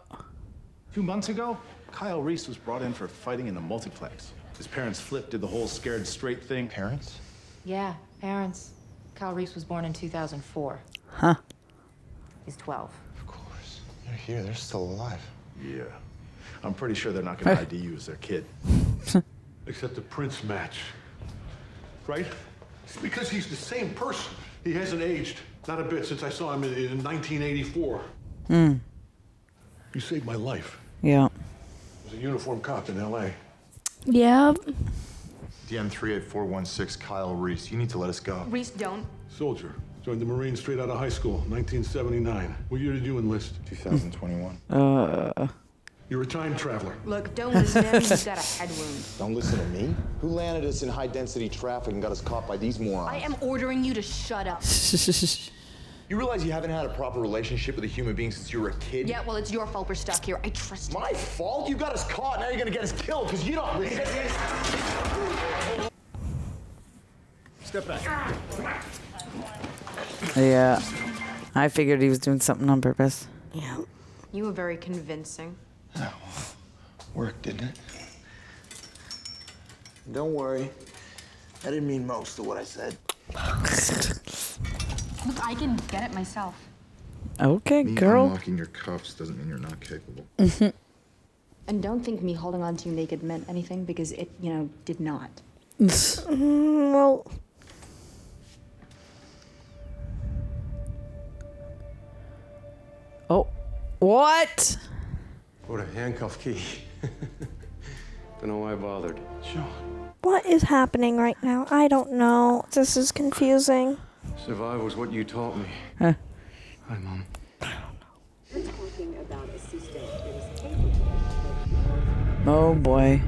2 months ago, Kyle Reese was brought in for fighting in a multiplex. His parents flipped, did the whole scared straight thing. Parents? Yeah, parents. Kyle Reese was born in 2004. Huh. He's 12. Of course. They're here. They're still alive. Yeah. I'm pretty sure they're not going to ID you as their kid. Except the prints match. Right? It's because he's the same person. He hasn't aged. Not a bit since I saw him in 1984. You saved my life. Yeah. As a uniformed cop in L.A. Yep. DM 38416, Kyle Reese. You need to let us go. Reese, don't. Soldier. Joined the Marines straight out of high school, 1979. What year did you enlist? 2021. You're a time traveler. Look, don't listen to him. He's got a head wound. Don't listen to me. Who landed us in high-density traffic and got us caught by these morons? I am ordering you to shut up. You realize you haven't had a proper relationship with a human being since you were a kid? Yeah, well, it's your fault we're stuck here. I trust you. My fault? You got us caught. Now you're gonna get us killed because you don't listen. Step back. Yeah. I figured he was doing something on purpose. Yeah. You were very convincing. Worked, didn't it? Don't worry. I didn't mean most of what I said. Look, I can get it myself. Okay, Me girl. unlocking your cuffs doesn't mean you're not capable. And don't think me holding on to you naked meant anything, because it, did not. Well, Oh. What? What a handcuff key. Don't know why I bothered. Sure. what is happening right now? I don't know. This is confusing. Survive was what you taught me. Huh. Hi, Mom. Oh boy.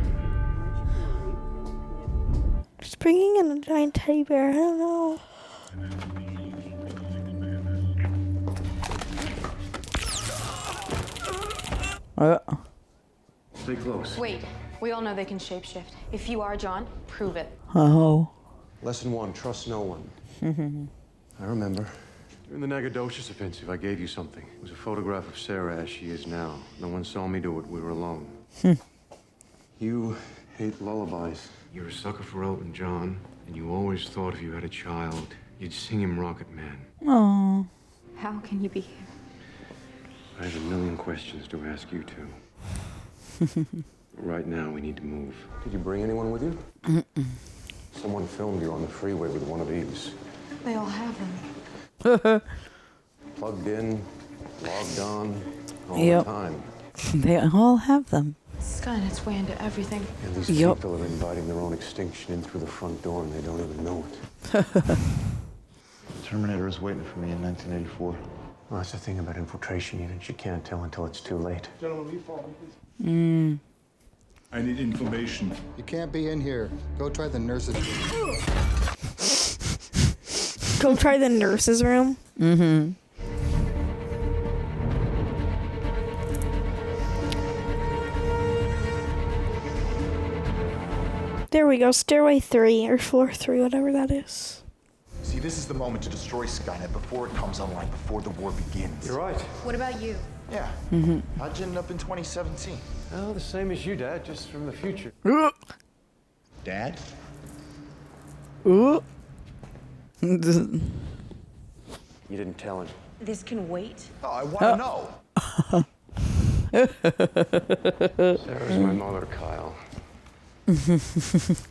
Just bringing in a giant teddy bear. I don't know. Stay close. Wait, we all know they can shapeshift. If you are John, prove it. Oh. Lesson 1, trust no one. I remember. During the Nacogdoches offensive, I gave you something. It was a photograph of Sarah as she is now. No one saw me do it. We were alone. You hate lullabies. You're a sucker for Elton John, and you always thought if you had a child, you'd sing him Rocket Man. Oh. How can you be here? I have a million questions to ask you two. Right now, we need to move. Did you bring anyone with you? Someone filmed you on the freeway with one of these. They all have them. Plugged in, logged on, all Yep. the time. They all have them. Skynet's way into everything. And these Yep. people are inviting their own extinction in through the front door, and they don't even know it. Terminator is waiting for me in 1984. Well, that's the thing about infiltration units. You can't tell until it's too late. Gentlemen, will you follow me, please? I need information. You can't be in here. Go try the nurse's room. Go try the nurse's room. Mm-hmm. There we go. Stairway 3 or floor 3, whatever that is. See, this is the moment to destroy Skynet before it comes online, before the war begins. You're right. What about you? Yeah. How'd you end up in 2017? Well, the same as you, Dad, just from the future. Dad? Ooh. You didn't tell him. This can wait. Oh, I want to know. Sarah's my mother, Kyle.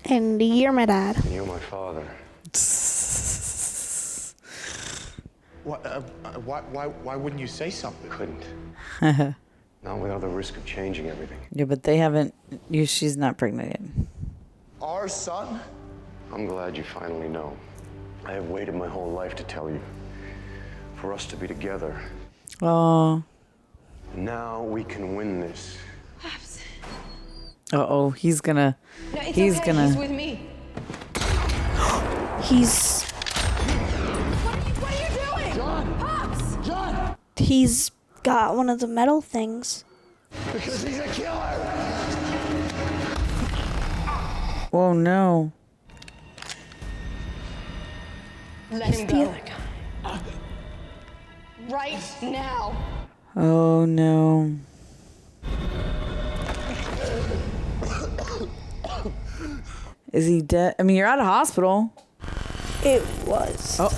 And you're my dad. And you're my father. Why wouldn't you say something? Couldn't. Not without the risk of changing everything. Yeah, but they haven't. She's not pregnant yet. Our son? I'm glad you finally know. I have waited my whole life to tell you. For us to be together. Oh. Now we can win this. Uh-oh, he's gonna. No, it's he's okay. gonna. He's with me. He's. What are you doing? John! Pops! John! He's got one of the metal things. Because he's a killer! Oh no. Let him go. other guy. Right now. Oh no. Is he dead? I mean, you're at a hospital. It was. Oh.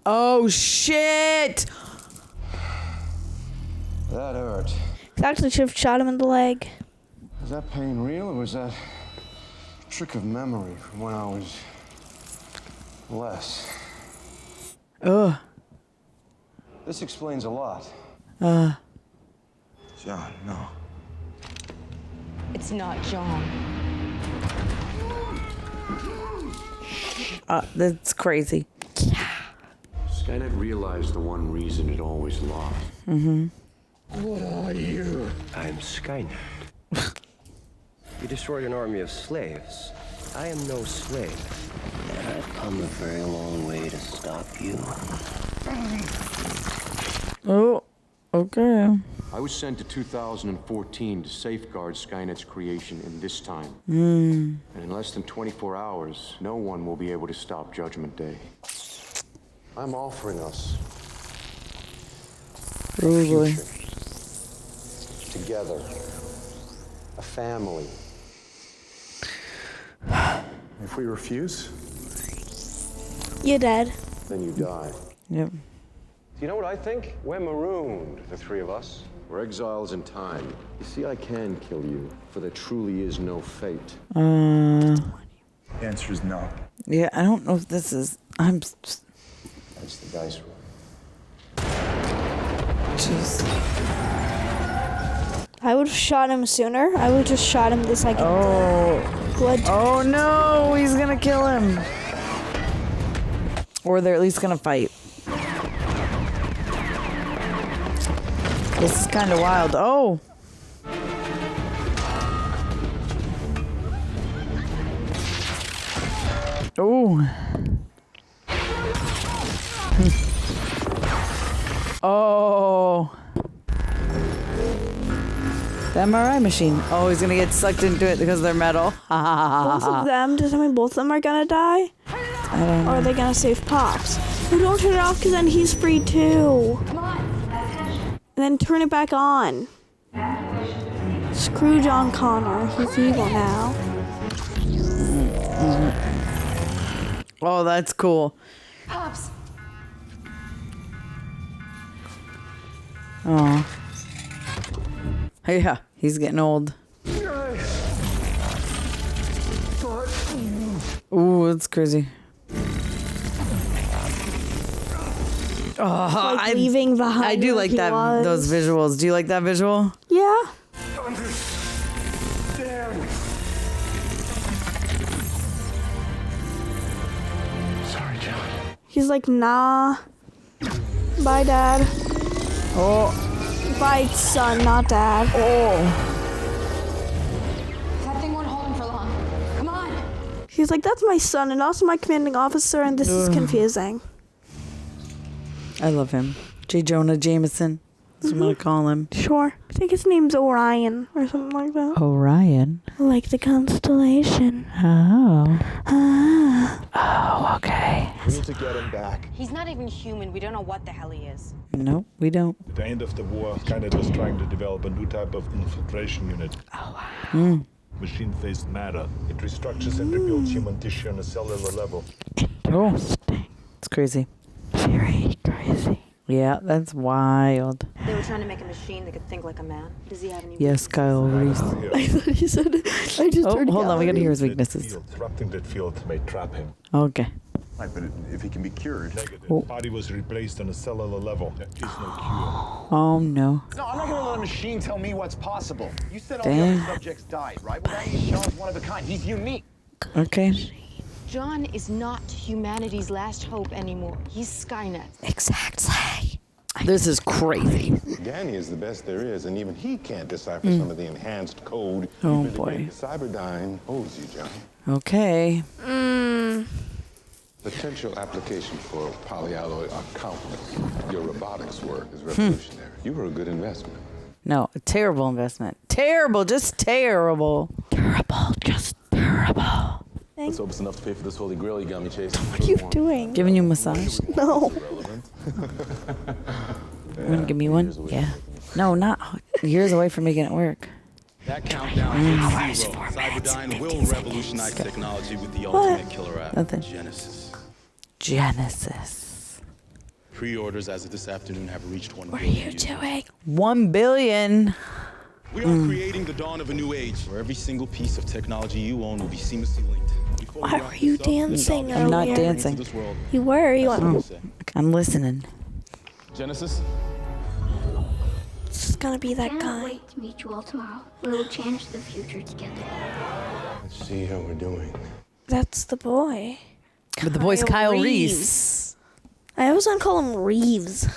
Oh shit! That hurt. He actually should have shot him in the leg. Was that pain real, or was that a trick of memory from when I was less? Ugh. This explains a lot. John, no. It's not John. That's crazy. Skynet realized the one reason it always lost. Mm-hmm. What are you? I'm Skynet. You destroyed an army of slaves. I am no slave. And I've come a very long way to stop you. Oh, okay. I was sent to 2014 to safeguard Skynet's creation in this time. Hmm. And in less than 24 hours, no one will be able to stop Judgment Day. I'm offering us a Really? future. Together. A family. If we refuse? You're dead. Then you die. Yep. You know what I think? We're marooned, the three of us. We're exiles in time. You see, I can kill you, for there truly is no fate. The answer is no. Yeah, I don't know if this is. I'm. That's the dice roll. Jeez. I would have shot him sooner. I would have just shot him the second. Oh. Blood. Oh no, he's gonna kill him. Or they're at least gonna fight. This is kind of wild. Oh. Oh. Oh. The MRI machine. Oh, he's gonna get sucked into it because they're metal. Both of them? Does that mean both of them are gonna die? I don't know. Or are they gonna save Pops? Oh, don't turn it off because then he's free too. Come on. And then turn it back on. Screw John Connor. He's evil now. Oh, that's cool. Pops. Oh. Yeah, he's getting old. Ooh, that's crazy. Oh, Like leaving behind I do where like he that. was. Those visuals. Do you like that visual? Yeah. Understand. He's like, nah. Bye, Dad. Oh. Bye, son, not Dad. Oh. That thing won't hold him for long. Come on. He's like, that's my son and also my commanding officer, and this is confusing. I love him. J. Jonah Jameson. That's what I'm going to call him. Sure. I think his name's Orion or something like that. Orion. Like the constellation. Oh. Ah. Oh, okay. We need to get him back. He's not even human. We don't know what the hell he is. Nope, we don't. At the end of the war, Skynet was trying to develop a new type of infiltration unit. Oh, wow. Machine-phased matter. It restructures and rebuilds human tissue on a cellular level. Oh. It's crazy. Very crazy. Yeah, that's wild. They were trying to make a machine that could think like a man. Does he have any? Yes, Kyle Reese. I thought he said it. I just heard hold on, we gotta hear his That weaknesses. field, disrupting that field may trap him. Okay. Right, but if he can be cured. Negative. Oh. Body was replaced on a cellular level. There is no cure. Oh, no. No, I'm not gonna let a machine tell me what's possible. You said all the Damn. other subjects died, right? Well, that means John's one of a kind. He's unique. Okay. John is not humanity's last hope anymore. He's Skynet. Exactly. This is crazy. Danny is the best there is, and even he can't decipher some of the enhanced code. Oh, Even the boy. great Cyberdyne owes you, John. Okay. Potential application for polyalloy are countless. Your robotics work is revolutionary. You were a good investment. No, a terrible investment. Terrible, just terrible. Terrible, just terrible. Let's hope it's enough to pay for this holy grail you got me chasing. What are you doing? Giving you a massage? No. You want to give me one? Yeah. No, not years away from making it work. That countdown is 0. Cyberdyne will revolutionize technology with the ultimate killer app, Nothing. Genisys. Genisys. Pre-orders as of this afternoon have reached 1 What are billion. you doing? 1 billion. We are creating the dawn of a new age where every single piece of technology you own will be seamlessly linked. Why were you dancing I'm not earlier? dancing. You were. You want? I'm listening. Genisys? It's gonna be that Can't guy. wait to meet you all tomorrow. We'll change the future together. Let's see how we're doing. That's the boy. But the boy's Kyle Reese. I always want to call him Reeves.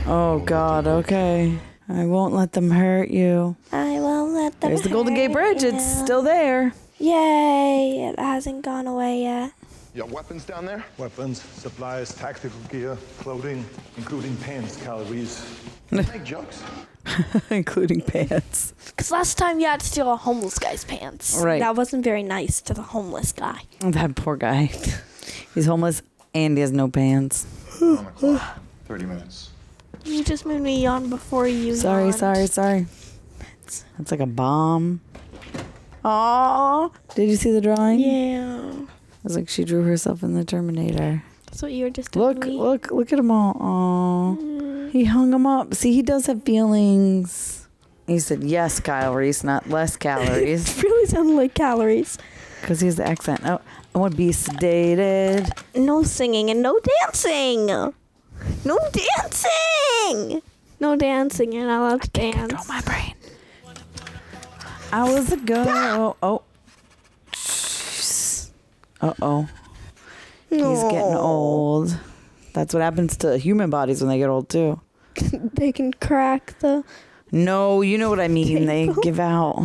Oh, God. Okay. I won't let them hurt you. I won't let them. There's the Golden Gate Bridge. It's still there. Yay! It hasn't gone away yet. You got weapons down there? Weapons, supplies, tactical gear, clothing, including pants, Kyle Reese. Make jokes. Including pants. Because last time you had to steal a homeless guy's pants. Right. That wasn't very nice to the homeless guy. That poor guy. He's homeless and he has no pants. 30 minutes. You just made me yawn before you Sorry. yawned. That's like a bomb. Aww. Did you see the drawing? Yeah. It was like she drew herself in the Terminator. That's what you were just telling me. Look at them all. Aww. He hung them up. See, he does have feelings. He said, yes, calories, not less calories. It really sounded like calories. Because he has the accent. Oh, I want to be sedated. No singing and no dancing. No dancing. No dancing. You're not allowed to dance. Control my brain. Hours ago. Oh. Uh-oh. He's getting old. That's what happens to human bodies when they get old, too. They can crack the... No, you know what I mean. They table. give out.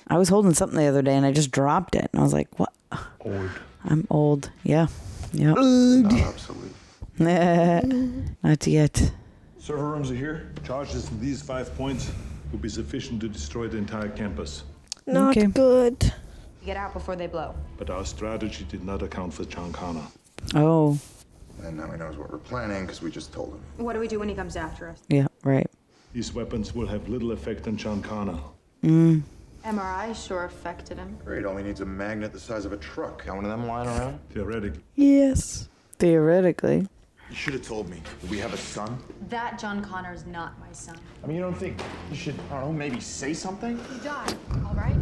I was holding something the other day, and I just dropped it. And I was like, what? Old. I'm old. Yeah. Yep. Not obsolete. Not yet. Server rooms are here. Charges in these 5 points will be sufficient to destroy the entire campus. Not good. Get out before they blow. But our strategy did not account for John Connor. Oh. And now he knows what we're planning because we just told him. What do we do when he comes after us? Yeah, right. These weapons will have little effect on John Connor. MRI sure affected him. Great, only needs a magnet the size of a truck. Got one of them lying around? Theoretically. Yes. Theoretically. You should have told me. Do we have a son? That John Connor's not my son. I mean, you don't think you should, I don't know, maybe say something? He died, all right?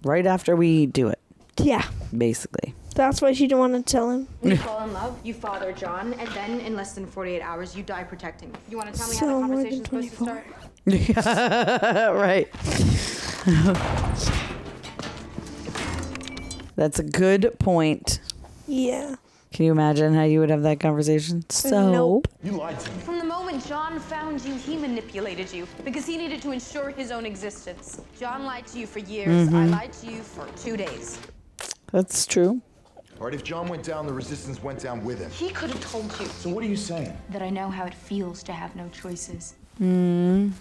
Right after we do it, Yeah. basically. That's why she didn't want to tell him. We fall in love, you father John, and then in less than 48 hours, you die protecting me. You want to tell me how So the more conversation's than supposed to 24. start? Right. That's a good point. Yeah. Can you imagine how you would have that conversation? So, Nope. You lied to me. From the moment John found you, he manipulated you because he needed to ensure his own existence. John lied to you for years. I lied to you for 2 days. that's true. All right, if John went down, the resistance went down with him. He could have told you So what are you saying? that I know how it feels to have no choices. And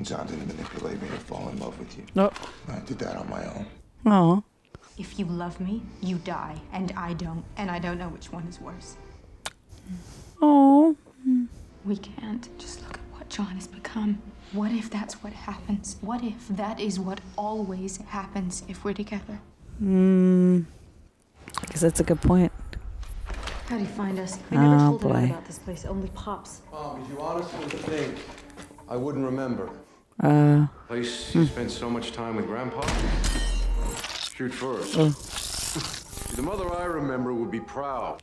John didn't manipulate me to fall in love with you. Nope. I did that on my own. Oh. If you love me, you die, and I don't know which one is worse. Oh. We can't. Just look at what John has become. What if that's what happens? What if that is what always happens if we're together? I guess that's a good point. How'd he find us? I never told boy. anyone about this place. Only Pops. Mom, did you honestly think I wouldn't remember? Place you spent so much time with Grandpa? Shoot first. The mother I remember would be proud.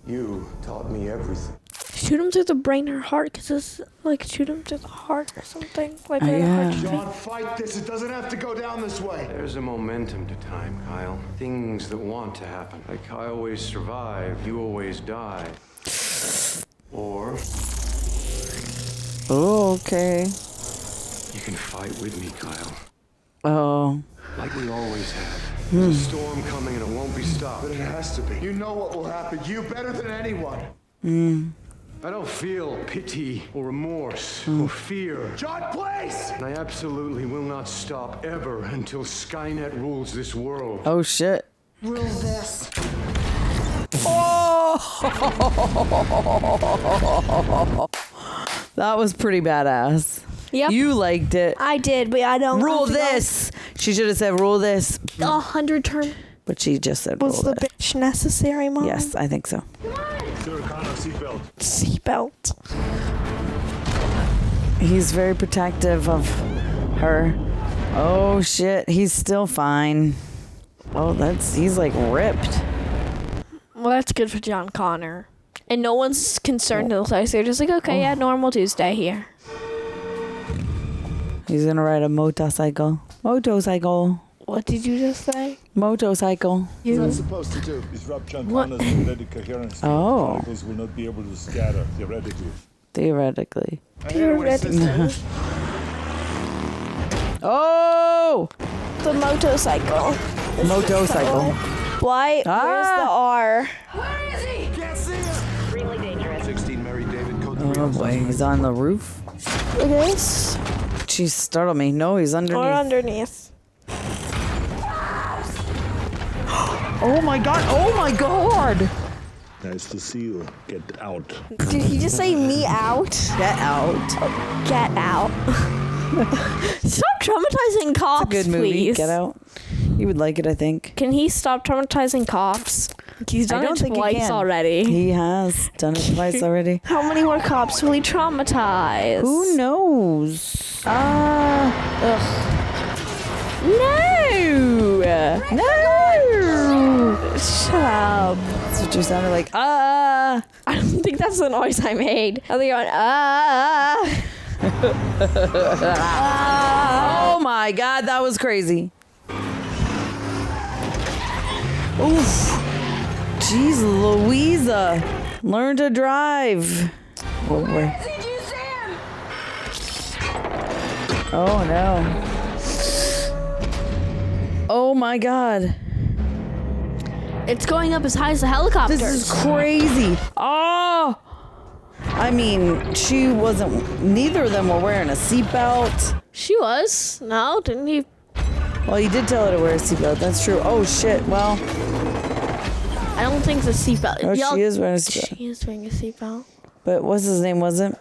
You taught me everything. Shoot him through the brain or heart, because it's like shoot him through the heart or something. Like where the heart should be. John, fight this. It doesn't have to go down this way. There's a momentum to time, Kyle. Things that want to happen. Like I always survive, you always die. Or Oh, okay. you can fight with me, Kyle. Oh. Like we always have. There's a storm coming and it won't be stopped. But it has to be. You know what will happen. You better than anyone. I don't feel pity or remorse or fear. John, please! And I absolutely will not stop ever until Skynet rules this world. Oh, shit. Rule this. Oh! That was pretty badass. Yep. You liked it. I did, but I don't. Rule this. She should have said rule this. 100 term. But she just said Was rule the this. bitch necessary, Mom? Yes, I think so. Sir Connor, seatbelt. Seatbelt. He's very protective of her. Oh, shit. He's still fine. Oh, he's like ripped. Well, that's good for John Connor. And no one's concerned. They're just like, okay, yeah, normal Tuesday here. He's gonna ride a motorcycle. Motorcycle. What did you just say? Motorcycle. What that's supposed to do is rob John Connor's magnetic coherence. Oh. Particles will not be able to scatter, theoretically. Theoretically. Theoretically. Oh! The motorcycle. Motorcycle. Why? Where's the R? Where is he? Can't see him! Really dangerous. 16 Mary David Code Oh boy, he's on the roof. It is. She startled me. No, he's underneath. Or underneath. Oh my god! Oh my god! Nice to see you. Get out. Did he just say me out? Get out. Get out. Stop traumatizing cops, It's a good movie. please. Get out. You would like it, I think. Can he stop traumatizing cops? He's done it he twice can. already. He has done it twice already. How many more cops will he traumatize? Who knows? Ugh. No! No! Shut up. That's what you sounded like. Ah! I don't think that's the noise I made. I think I went, Oh my god, that was crazy. Oof. Jeez Louisa. Learn to drive. Oh, boy. Did you see him? Oh no. Oh my god. It's going up as high as the helicopter. This is crazy. Oh! I mean, neither of them were wearing a seatbelt. She was. No, didn't he? Well, he did tell her to wear a seatbelt. That's true. Oh shit. Well. I don't think the seatbelt. Oh, she is wearing a seatbelt. She is wearing a seatbelt. But what's his name, was it?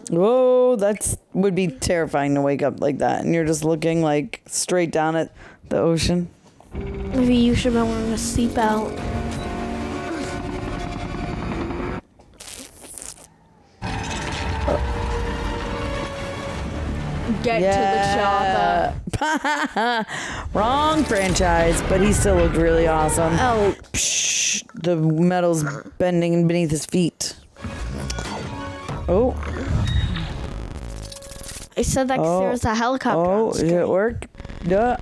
Whoa, would be terrifying to wake up like that. And you're just looking like straight down at the ocean. Maybe you should have been wearing a seatbelt. Get to the chopper. Wrong franchise, but he still looked really awesome. Oh. Psh, the metal's bending beneath his feet. Oh. I said that 'cause there was a helicopter on did screen. it work? Duh.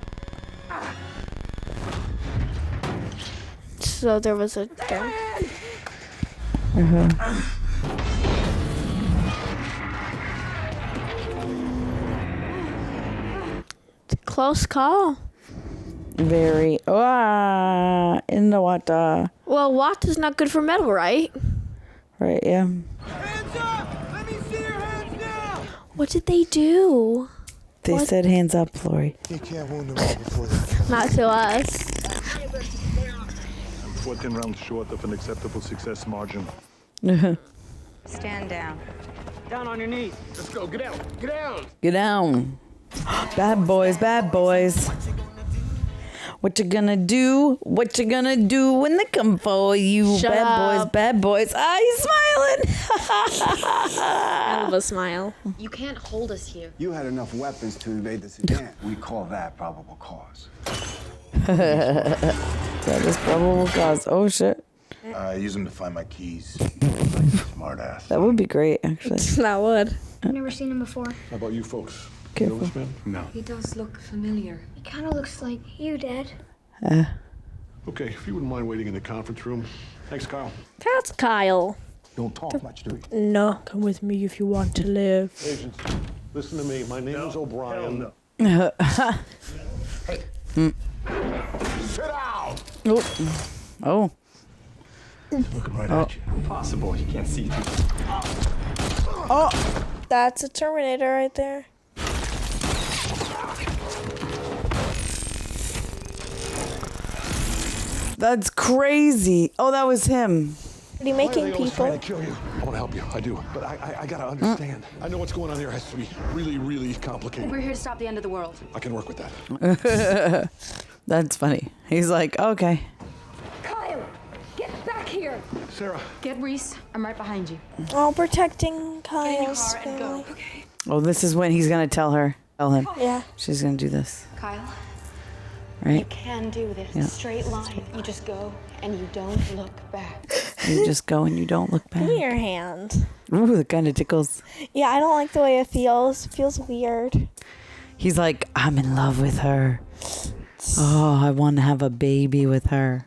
So there was a... It's a close call. Very. In the water. Well, water's not good for metal, right? Right, yeah. What did they do? They said hands up, Lorie. You can't wound them all before they come. Not to us. I'm 14 rounds short of an acceptable success margin. Stand down. Down on your knees. Let's go. Get down. Get down. Get down. Bad boys, bad boys. What you gonna do? What you gonna do when they come for you? Shut bad up. boys, bad boys. Ah, he's smiling. I love a smile. You can't hold us here. You had enough weapons to invade the Sudan. We call that probable cause. That is probable cause. Oh, shit. I use them to find my keys. Smart ass. That would be great, actually. That would. I've never seen him before. How about you folks? Careful. You know this man? No. He does look familiar. He kind of looks like you, Dad. Okay, if you wouldn't mind waiting in the conference room. Thanks, Kyle. That's Kyle. Don't talk much, do you? No. Come with me if you want to live. Agents, listen to me. My name is O'Brien. Sit down! Oh. Looking right at you. Impossible. You can't see through. Oh, that's a Terminator right there. That's crazy. Oh, that was him. Are you making Why are they always trying people? to kill you? I want to help you. I do. But I gotta understand. I know what's going on here has to be really, really complicated. We're here to stop the end of the world. I can work with that. That's funny. He's like, okay. Kyle, get back here. Sarah. Get Reese. I'm right behind you. Oh, protecting Kyle's Get in your car and family. go. Okay. Oh, this is when he's going to tell him. Yeah. She's going to do this. Kyle, you Right? can do this. Yeah. Straight line. You just go and you don't look back. You just go and you don't look Give me back. your hand. Ooh, that kind of tickles. Yeah, I don't like the way it feels. It feels weird. He's like, I'm in love with her. Oh, I want to have a baby with her.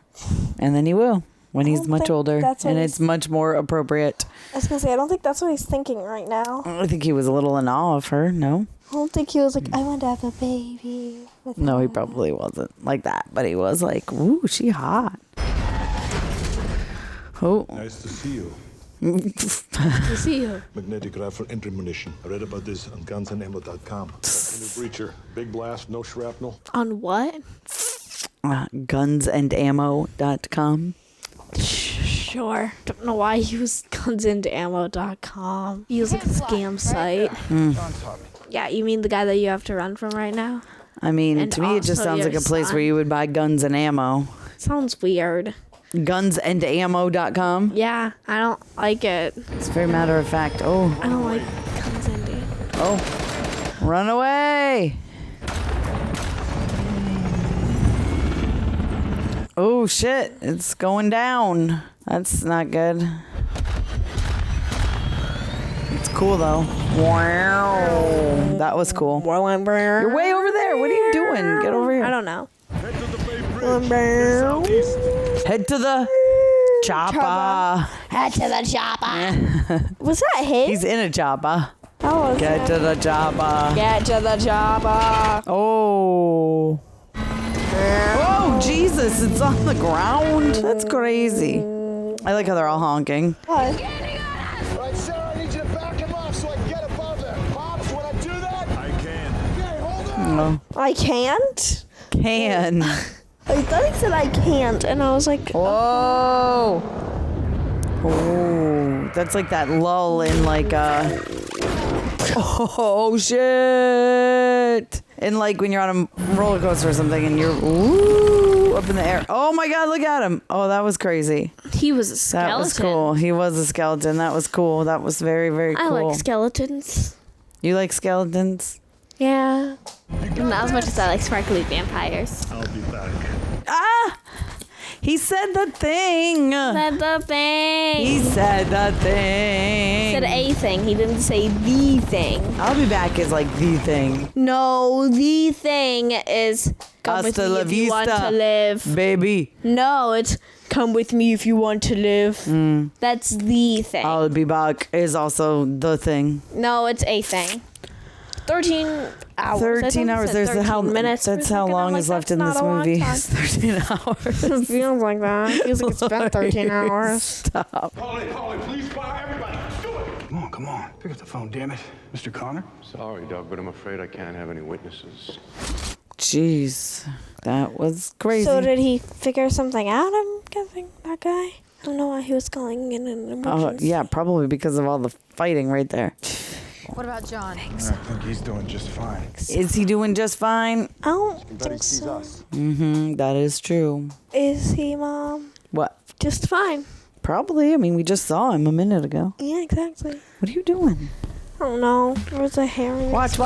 And then he will when I he's don't much think older. that's what And he's- it's much more appropriate. I was gonna say, I don't think that's what he's thinking right now. I think he was a little in awe of her. No? I don't think he was like, I want to have a baby. With No, he probably wasn't like that. But he was like, ooh, she hot. Oh. Nice to see you. to see you. Magnetic rifle entry munition. I read about this on gunsandammo.com. New breacher. Big blast, no shrapnel. On what? Gunsandammo.com. Sure. Don't know why he was gunsandammo.com. He was like a scam site. Yeah, you mean the guy that you have to run from right now? I mean, And to me, it just also sounds like a your place son. where you would buy guns and ammo. Sounds weird. Gunsandammo.com. Yeah, I don't like it. It's very matter of fact. Oh. I don't like guns and ammo. Oh. Run away. Oh, shit. It's going down. That's not good. It's cool, though. Wow. That was cool. You're way over there. What are you doing? Get over here. I don't know. Head to the chopper. Head to the chopper. Was that his? He's in a chopper. Oh, Get to the chopper. Get to the chopper. Oh. Oh, Jesus. It's on the ground. That's crazy. I like how they're all honking. What? All right, Sarah, I need you to back him off so I can get above them. Pops, when I do that, I can. okay, hold on. No. I can't? Can. I thought he said I can't, and I was like, Whoa. Oh. That's like that lull in like oh, shit. And like when you're on a roller coaster or something and you're ooh, up in the air. Oh my God, look at him. Oh, that was crazy. He was a skeleton. That was cool. He was a skeleton. That was cool. That was very, very cool. I like skeletons. You like skeletons? Yeah. Not as much as I like sparkly vampires. I'll be back. Ah! He said the thing. Said the thing. He said the thing. He said a thing. He didn't say the thing. I'll be back is like the thing. No, the thing is come with Hasta me la if you want to live. Baby. No, it's come with me if you want to live. That's the thing. I'll be back is also the thing. No, it's a thing. 13 hours. 13 hours. There's 13 minutes. That's how long is left in this movie. 13 hours. It feels like that. It feels like it's been 13 hours. Stop. Holly, please, everybody, do it! Come on. Pick up the phone, damn it. Mr. Connor? Sorry, Doug, but I'm afraid I can't have any witnesses. Jeez. That was crazy. So did he figure something out, I'm guessing, that guy? I don't know why he was calling in an emergency. Yeah, probably because of all the fighting right there. What about John? I think he's doing just fine. Is he doing just fine? I don't think so. That is true. Is he, Mom? What? Just fine. Probably. I mean, we just saw him a minute ago. Yeah, exactly. What are you doing? I don't know. There was a hair in Watch.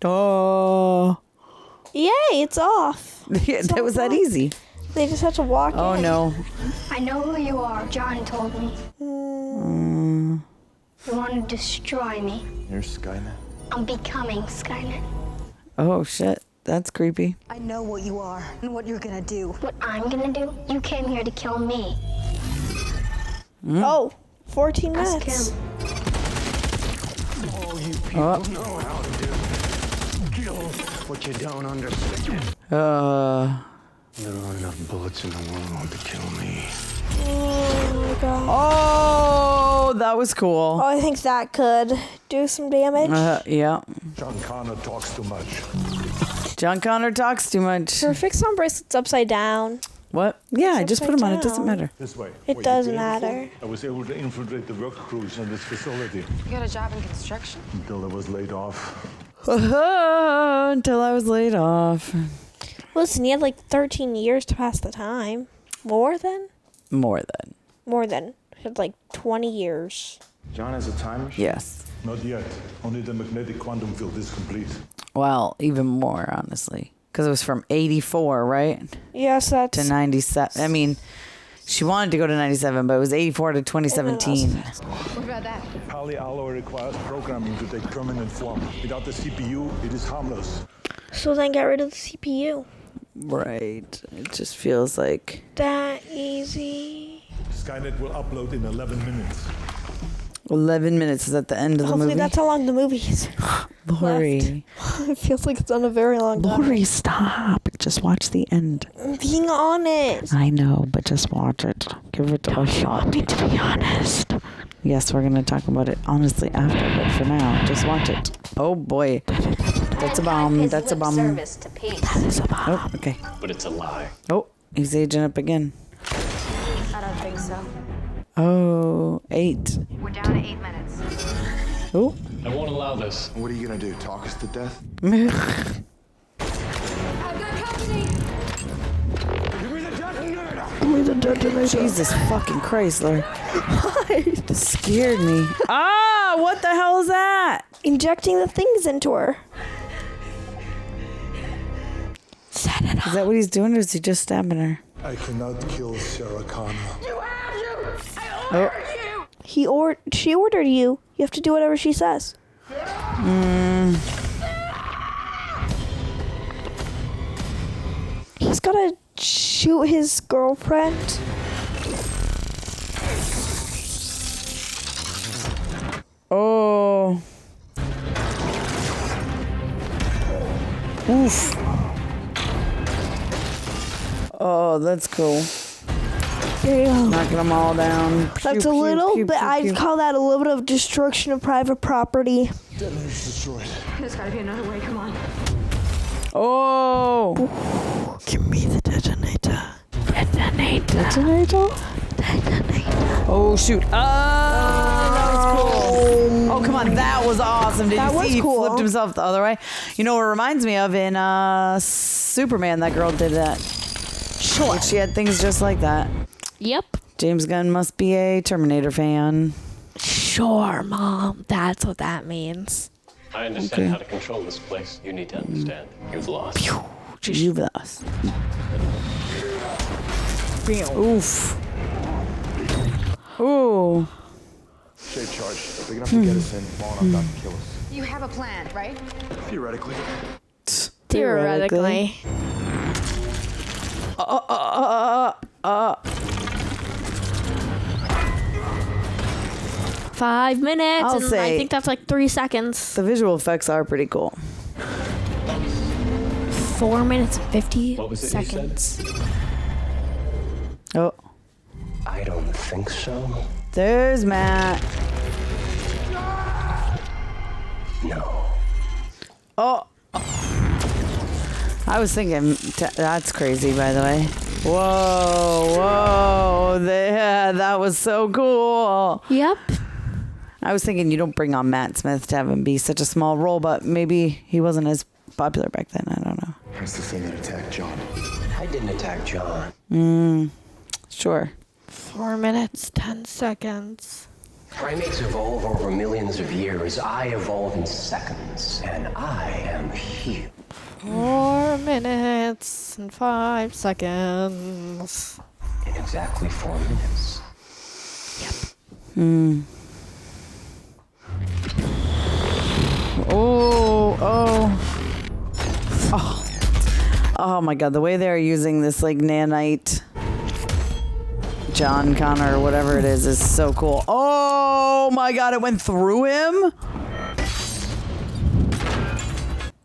Oh. Yay, it's off. Yeah, that was that easy. They just have to walk in. Oh, no. I know who you are. John told me. You want to destroy me. You're Skynet. I'm becoming Skynet. Oh, shit. That's creepy. I know what you are and what you're gonna do. What I'm gonna do? You came here to kill me. Oh, 14 Ask minutes. him. All you people know how to do. Kill what you don't understand. There are enough bullets in the world to kill me. Oh, my God. Oh, that was cool. Oh, I think that could do some damage. Yeah. John Connor talks too much. John Connor talks too much. Sure, fix some bracelets upside down. What? Yeah, I just put them on. It doesn't matter. This way. It doesn't matter. I was able to infiltrate the work crews on this facility You got a job in construction? until I was laid off. Until I was laid off. Listen, he had like 13 years to pass the time. More than? More than. He had like 20 years. John has a time machine? Yes. Not yet. Only the magnetic quantum field is complete. Well, even more, honestly. Because it was from 84, right? Yes, that's... To 97. I mean, she wanted to go to 97, but it was 84 to 2017. What about that? Polyalloy requires programming to take permanent form. Without the CPU, it is harmless. So then get rid of the CPU. Right. It just feels like... That easy. Skynet will upload in 11 minutes. 11 minutes is at the end of the Hopefully movie. that's how long the movie is. Lorie. It feels like it's on a very long time. Lorie, stop. Just watch the end. I'm being honest. I know, but just watch it. Give it a shot. You want me to be honest? Yes, we're going to talk about it honestly after, but for now, just watch it. Oh, boy. That's a bomb. That's a bomb. Service to peace. That is a bomb. Oh, okay. But it's a lie. Oh, he's aging up again. I don't think so. Oh, 8. We're down to 8 minutes. Oh. I won't allow this. What are you gonna do? Talk us to death? I've got company. Jesus fucking Christ, Lorie. That scared me. Ah, what the hell is that? Injecting the things into her. Set it up. Is that what he's doing, or is he just stabbing her? I cannot kill Sarah Connor. Oh. She ordered you. You have to do whatever she says. He's gotta shoot his girlfriend. Oh. Oof. Oh, that's cool. There you go. Knocking them all down. That's a little bit, I'd call that a little bit of destruction of private property. Detonator's destroyed. There's gotta be another way, come on. Oh. Give me the detonator. Detonator? Oh, shoot. Oh, that was cool. Oh, come on. That was awesome. Did That you was see he cool. flipped himself the other way? You know what it reminds me of? In Superman, that girl did that. Sure. Like she had things just like that. Yep. James Gunn must be a Terminator fan. Sure, Mom. That's what that means. I understand how to control this place. You need to understand. You've lost. You've lost. Oof. Ooh. Shape charge. Big enough to get us in, small enough not to kill us. You have a plan, right? Theoretically. Theoretically. 5 minutes. I'll and say- I think that's like 3 seconds. The visual effects are pretty cool. 4 minutes and 50 What was it you said? seconds. Oh, I don't think so. there's Matt. No. Oh. I was thinking, that's crazy, by the way. Whoa. Yeah, that was so cool. Yep. I was thinking you don't bring on Matt Smith to have him be such a small role, but maybe he wasn't as popular back then. I don't know. That's the thing that attacked John. I didn't attack John. Sure. 4 minutes, 10 seconds. Primates evolve over millions of years. I evolve in seconds, and I am here. 4 minutes and 5 seconds. In exactly 4 minutes. Oh my god, the way they're using this like nanite John Connor or whatever it is so cool. Oh my god, it went through him.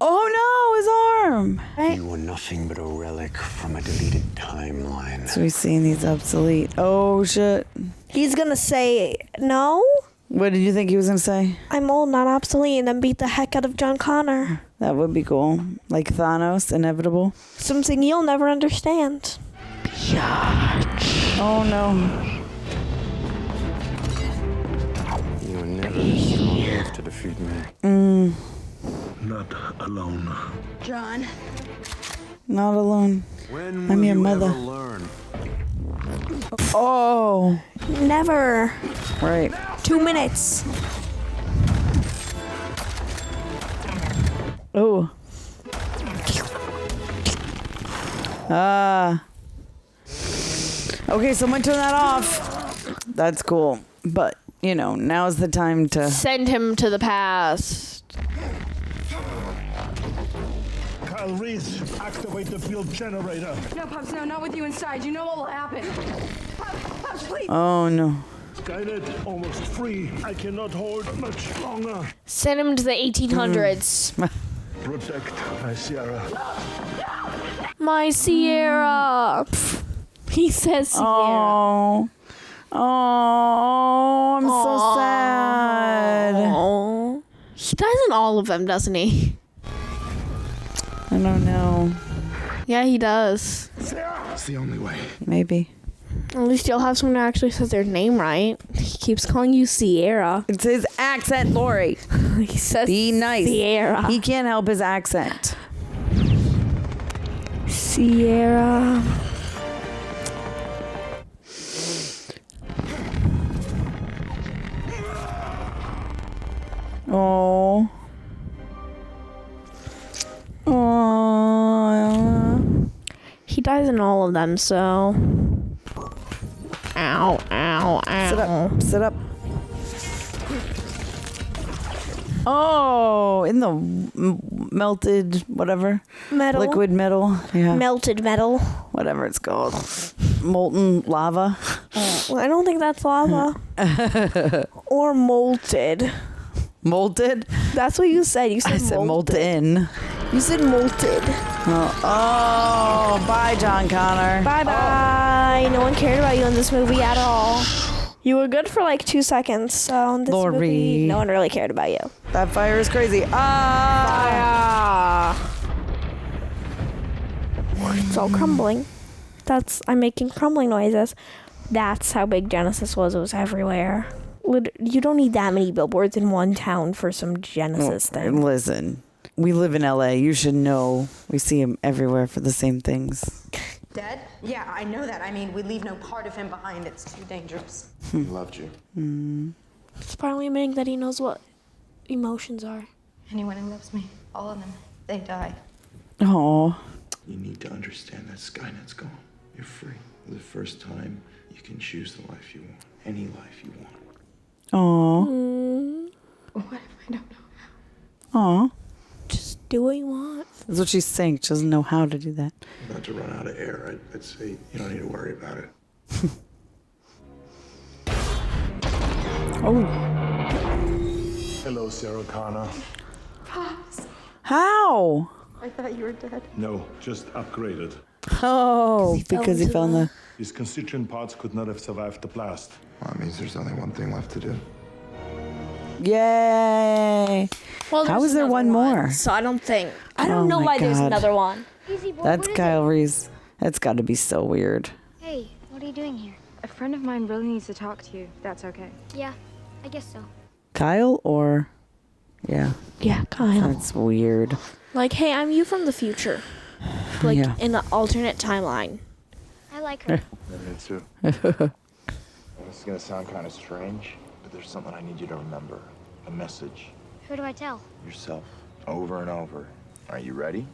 Oh no, his arm. You were nothing but a relic from a deleted timeline. So we've seen these obsolete. Oh shit. He's gonna say no. What did you think he was gonna say? I'm old, not obsolete, and then beat the heck out of John Connor. That would be cool. Like Thanos, inevitable. Something you'll never understand. Oh no. You were never strong enough to defeat me. Not alone. John. Not alone. When I'm will your you mother. ever learn? Oh. Never. Right. 2 minutes. Oh. Okay, someone turn that off. That's cool. But, you know, now's the time to... Send him to the past. Kyle Reese, activate the field generator. No, Pops, no, not with you inside. You know what will happen. Pops, please. Oh, no. Skynet, almost free. I cannot hold much longer. Send him to the 1800s. Protect my Sierra. My Sierra. He says Sierra. Oh. Oh, I'm so sad. Oh. He dies in all of them, doesn't he? I don't know. Yeah, he does. It's the only way. Maybe. At least you'll have someone who actually says their name right. He keeps calling you Sierra. It's his accent, Lorie. He says Be nice. Sierra. He can't help his accent. Sierra. Oh. Oh. He dies in all of them, so. Ow, ow, ow. Sit up. Sit up. Oh, in the melted whatever. Metal. Liquid metal. Yeah. Melted metal. Whatever it's called. Molten lava. Well, I don't think that's lava. Or molted. Molted? That's what you said. You said, I said molten. You said molted. Oh, bye, John Connor. Bye-bye. No one cared about you in this movie at all. You were good for like 2 seconds, so in this Lorie. movie, no one really cared about you. That fire is crazy. Ah! It's all crumbling. I'm making crumbling noises. That's how big Genisys was. It was everywhere. You don't need that many billboards in one town for some Genisys thing. Listen, we live in LA. You should know we see him everywhere for the same things. Dead? Yeah, I know that. I mean, we leave no part of him behind. It's too dangerous. He loved you. It's probably admitting that he knows what emotions are. Anyone who loves me, all of them, they die. Oh. You need to understand that Skynet's gone. You're free. For the first time, you can choose the life you want. Any life you want. Aww. What if I don't know? Aww. Just do what you want. That's what she's saying. She doesn't know how to do that. I'm about to run out of air. I'd say you don't need to worry about it. Oh. Hello, Sarah Connor. Pops. How? I thought you were dead. No, just upgraded. Oh, because he found the... His constituent parts could not have survived the blast. Well, that means there's only one thing left to do. Yay. Well, how is there one more? So I don't know my why there's God. another one. Easy boy, That's what is Kyle Reese. That's got to be so weird. it? Hey, what are you doing here? A friend of mine really needs to talk to you, if that's okay. Yeah, I guess so. Kyle or... Yeah. Yeah, Kyle. That's weird. Like, hey, I'm you from the future. Like, Yeah. in the alternate timeline. I like her. I do too. This is gonna sound kind of strange, but there's something I need you to remember. A message. Who do I tell? Yourself. Over and over. Are you ready?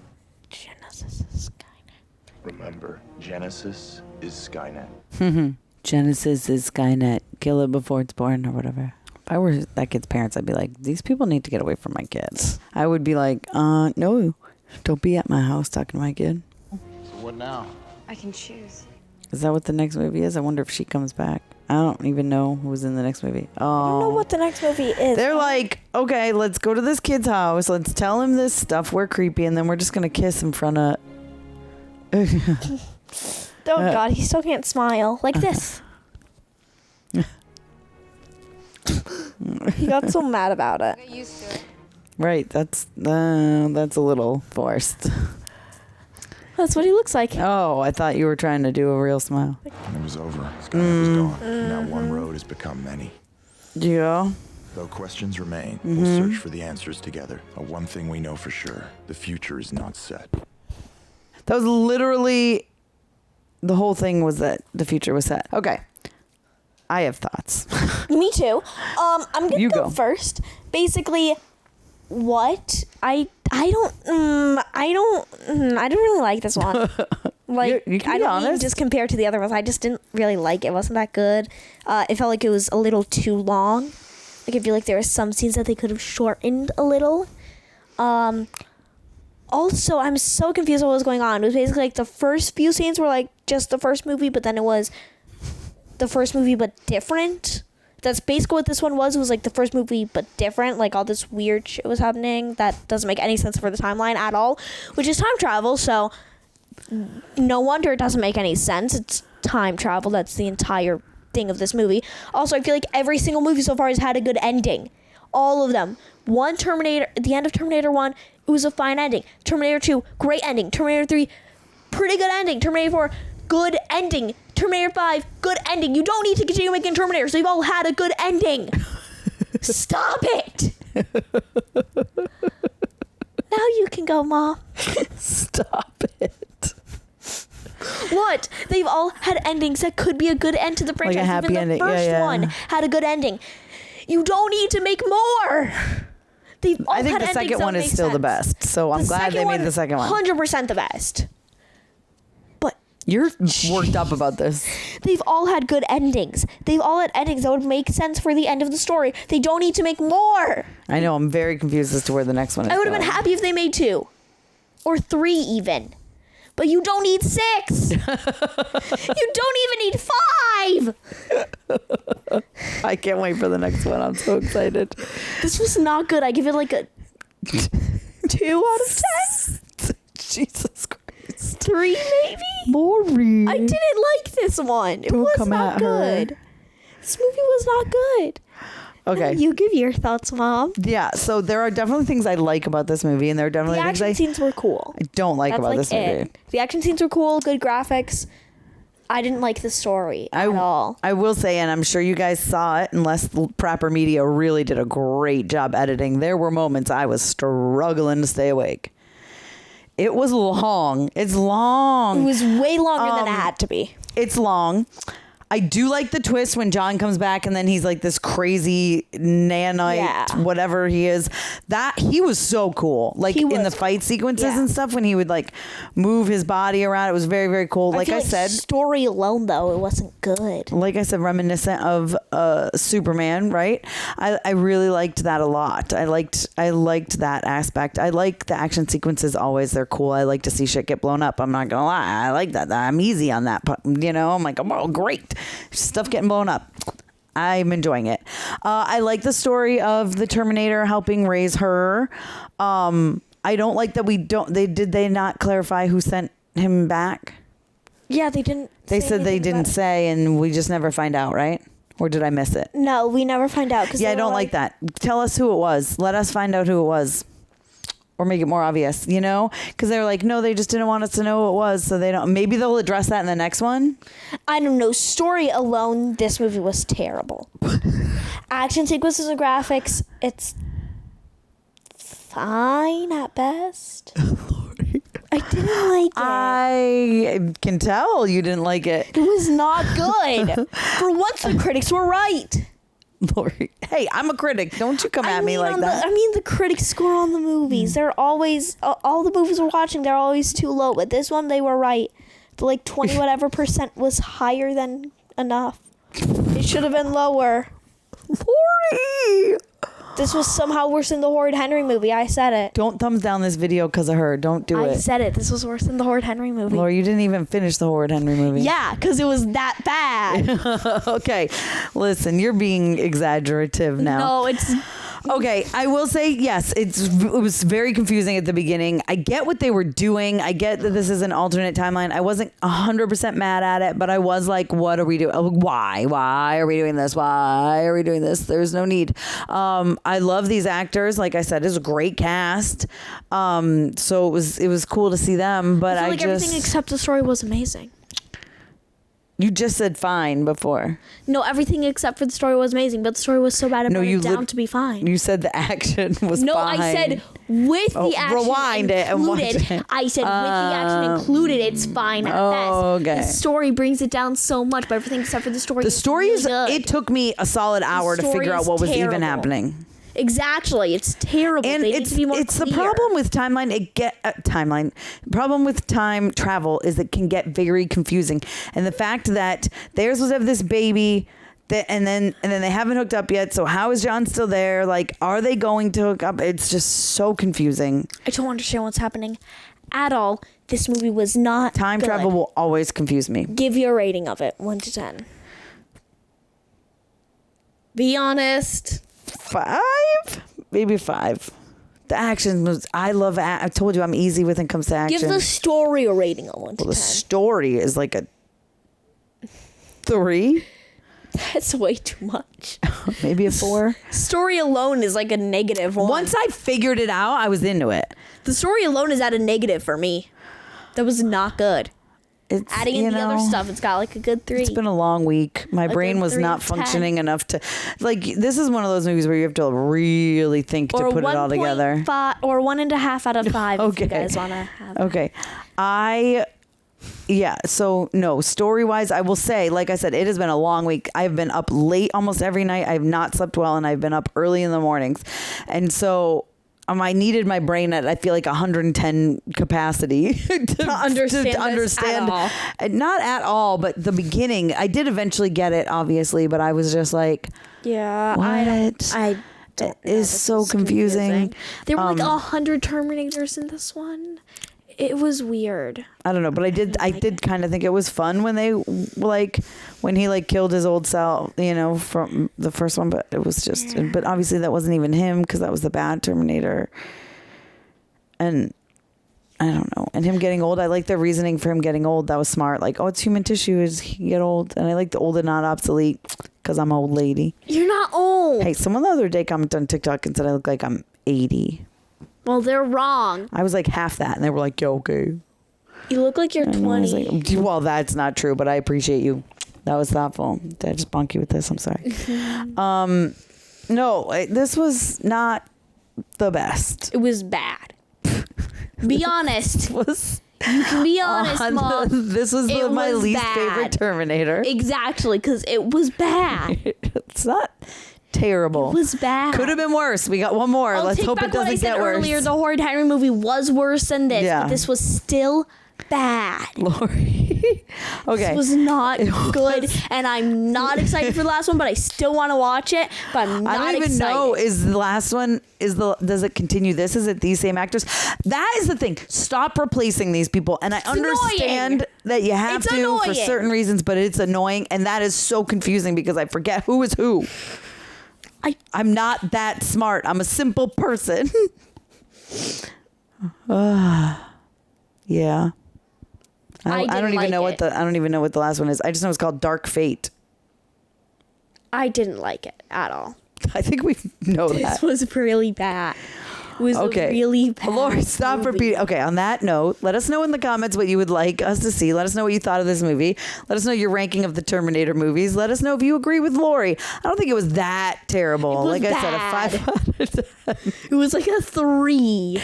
Genesis is Skynet. Remember, Genesis is Skynet. Genesis is Skynet. Kill it before it's born or whatever. If I were that kid's parents, I'd be like, these people need to get away from my kids. I would be like, no, don't be at my house talking to my kid. So what now? I can choose. Is that what the next movie is? I wonder if she comes back. I don't even know who's in the next movie. I don't know what the next movie is. They're like, okay, let's go to this kid's house. Let's tell him this stuff. We're creepy. And then we're just going to kiss in front of... Oh, God, he still can't smile. Like this. He got so mad about it. Get used to it. Right. That's a little forced. That's what he looks like. Oh, I thought you were trying to do a real smile. It was over. Skynet was gone. Now one road has become many. Yeah. Though questions remain, Mm-hmm. we'll search for the answers together. But one thing we know for sure, the future is not set. That was literally... The whole thing was that the future was set. Okay. I have thoughts. Me too. I'm gonna You go go. first. Basically, what I don't really like this one. Like, You can I be don't mean honest. just compared to the other ones. I just didn't really like it. It wasn't that good. It felt like it was a little too long. Like, I feel like there were some scenes that they could have shortened a little. Also, I'm so confused what was going on. It was basically like the first few scenes were like just the first movie, but then it was the first movie but different. That's basically what this one was. It was like the first movie but different. Like, all this weird shit was happening that doesn't make any sense for the timeline at all, which is time travel, so no wonder it doesn't make any sense. It's time travel. That's the entire thing of this movie. Also, I feel like every single movie so far has had a good ending. All of them. At the end of Terminator 1, it was a fine ending. Terminator 2, great ending. Terminator 3, pretty good ending. Terminator 4, good ending. Terminator 5, good ending. You don't need to continue making Terminators. They've all had a good ending. Stop it. Now you can go, Mom. Stop it. What? They've all had endings that could be a good end to the franchise. Like a happy Even the ending. first Yeah. one had a good ending. You don't need to make more. They've all I think had the endings second that one is make still the sense. best. So I'm glad they made the second one. 100% the best. You're worked up about this. They've all had good endings. They've all had endings that would make sense for the end of the story. They don't need to make more. I know. I'm very confused as to where the next one is I would have going. been happy if they made 2 or 3 even. But you don't need 6. You don't even need 5. I can't wait for the next one. I'm so excited. This was not good. I give it like a 2 out of 10. Jesus Christ. 3 maybe? Lorie. I didn't like this one. It was not good. This movie was not good. Okay. You give your thoughts, Mom. Yeah, so there are definitely things I like about this movie, and there are definitely The things action I scenes were cool. don't like That's about like this movie. it. The action scenes were cool, good graphics. I didn't like the story at all. I will say, and I'm sure you guys saw it, unless the proper media really did a great job editing, there were moments I was struggling to stay awake. It was long. It's long. It was way longer than it had to be. It's long. I do like the twist when John comes back and then he's like this crazy nanite, whatever he is. That he was so cool. Like in the fight sequences and stuff when he would like move his body around. It was very, very cool. Like I said, story alone though, it wasn't good. Like I said, reminiscent of Superman, right? I really liked that a lot. I liked that aspect. I like the action sequences always. They're cool. I like to see shit get blown up. I'm not gonna lie. I like that. I'm easy on that. You know, I'm like, oh, great. Stuff getting blown up. I'm enjoying it. I like the story of the Terminator helping raise her. I don't like that did they not clarify who sent him back? Yeah, they didn't. They said they didn't say, and we just never find out, right? Or did I miss it? No, we never find out. Yeah, I don't like that. Tell us who it was. Let us find out who it was. Or make it more obvious, you know? Because they were like, no, they just didn't want us to know who it was, so they don't. Maybe they'll address that in the next one. I don't know. Story alone, this movie was terrible. Action sequences and graphics, it's fine at best. I didn't like it. I can tell you didn't like it. It was not good. For once, the critics were right. Lorie, hey, I'm a critic. Don't you come at me like that. The critics score on the movies. They're always, all the movies we're watching, they're always too low. But this one, they were right. The 20 whatever % was higher than enough. It should have been lower. Lorie! This was somehow worse than the Horrid Henry movie. I said it. Don't thumbs down this video because of her. Don't do it. I said it. This was worse than the Horrid Henry movie. Lorie, you didn't even finish the Horrid Henry movie. Yeah, because it was that bad. Okay. Listen, you're being exaggerative now. No, it's... Okay, I will say, yes, it was very confusing at the beginning. I get what they were doing. I get that this is an alternate timeline. I wasn't 100% mad at it, but I was like, what are we doing? Why? Why are we doing this? Why are we doing this? There's no need. I love these actors. Like I said, it's a great cast. So it was cool to see them, but I feel like everything except the story was amazing. You just said fine before. No, everything except for the story was amazing, but the story was so bad it brought it down to be fine. You said the action was fine. No, I said with the action rewind it and watch it. I said with the action included, it's fine at best. Okay. The story brings it down so much, but everything except for the story. The story is really it took me a solid hour to figure out what was even happening. Exactly, it's terrible. And it's the problem with timeline. Problem with time travel is it can get very confusing, and the fact that they're supposed to have this baby, and then they haven't hooked up yet. So how is John still there? Like, are they going to hook up? It's just so confusing. I don't understand what's happening at all. This movie was not time good. Travel will always confuse me. Give you a rating of it, 1 to 10. Be honest. 5, maybe 5. The action was. I told you I'm easy when it comes to action. Give the story a rating of 1 to 10. The story is like a 3. That's way too much. Maybe a 4. Story alone is like a -1. Once I figured it out, I was into it. The story alone is at a negative for me. That was not good. Adding in the other stuff, it's got like a good 3. It's been a long week. My brain was not functioning enough to, like, this is one of those movies where you have to really think to put it all together. Or 1.5 out of 5 Okay. if you guys want to have it. Okay. So no, story-wise, I will say, like I said, it has been a long week. I've been up late almost every night. I've not slept well, and I've been up early in the mornings. And so I needed my brain at, I feel like, 110 capacity to understand. At all. Not at all, but the beginning. I did eventually get it, obviously, but I was just like, yeah, what? I don't know. It is so confusing. There were like 100 Terminators in this one. It was weird. I don't know, but I did kind of think it was fun when they when he killed his old self, from the first one, but it was just, but obviously that wasn't even him because that was the bad Terminator. And I don't know. And him getting old, I like the reasoning for him getting old. That was smart. Like, it's human tissue as he get old. And I like the old and not obsolete because I'm an old lady. You're not old. Hey, someone the other day commented on TikTok and said I look like I'm 80. Well, they're wrong. I was like half that, and they were like, "Yo, okay." You look like you're 20. Well, that's not true, but I appreciate you. That was thoughtful. Did I just bonk you with this? I'm sorry. No, this was not the best. It was bad. Be honest. You can be honest, Mom. This was my least favorite Terminator. Exactly, because it was bad. It's not terrible. It was bad. Could have been worse. We got one more. Let's hope it doesn't get worse. Earlier, the Horror Henry movie was worse than this, but this was still bad. Lorie. Okay. This was not good, and I'm not excited for the last one, but I still want to watch it, but I'm not excited. I don't even know, is the last one, does it continue this? Is it these same actors? That is the thing. Stop replacing these people. And I understand that you have to for certain reasons, but it's annoying, and that is so confusing because I forget who is who. I'm not that smart. I'm a simple person. Yeah. I don't even know what the last one is. I just know it's called Dark Fate. I didn't like it at all. I think we know that. This was really bad. It was really bad. Lorie, stop repeating. Okay, on that note, let us know in the comments what you would like us to see. Let us know what you thought of this movie. Let us know your ranking of the Terminator movies. Let us know if you agree with Lorie. I don't think it was that terrible. Like I said, a 5 out of 10. It was like a 3.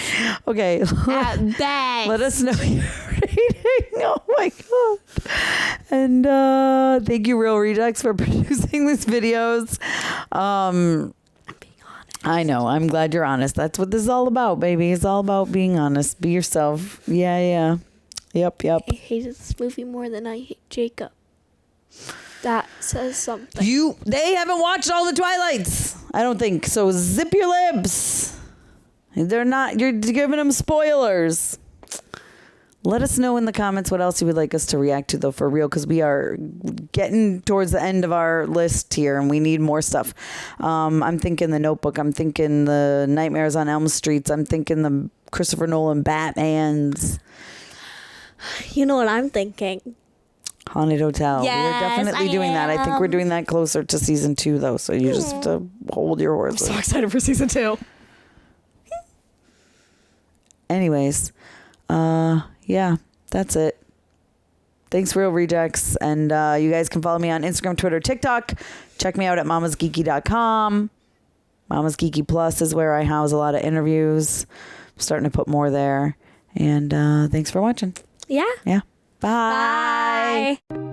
Okay. At best. Let us know your rating. Oh my God. And thank you, Real Rejects, for producing these videos. I know. I'm glad you're honest. That's what this is all about, baby. It's all about being honest. Be yourself. Yeah. Yep. I hated this movie more than I hate Jacob. That says something. They haven't watched all the Twilights, I don't think. So zip your lips. You're giving them spoilers. Let us know in the comments what else you would like us to react to, though, for real, because we are getting towards the end of our list here, and we need more stuff. I'm thinking The Notebook. I'm thinking the Nightmares on Elm Streets. I'm thinking the Christopher Nolan Batmans. You know what I'm thinking? Haunted Hotel. Yes, we're definitely doing that. I think we're doing that closer to season 2, though, so you just have to hold your horses. I'm so excited for season 2. Anyways, yeah, that's it. Thanks, Real Rejects. And you guys can follow me on Instagram, Twitter, TikTok. Check me out at mamasgeeky.com. Mamas Geeky Plus is where I house a lot of interviews. I'm starting to put more there. And thanks for watching. Yeah. Bye. Bye.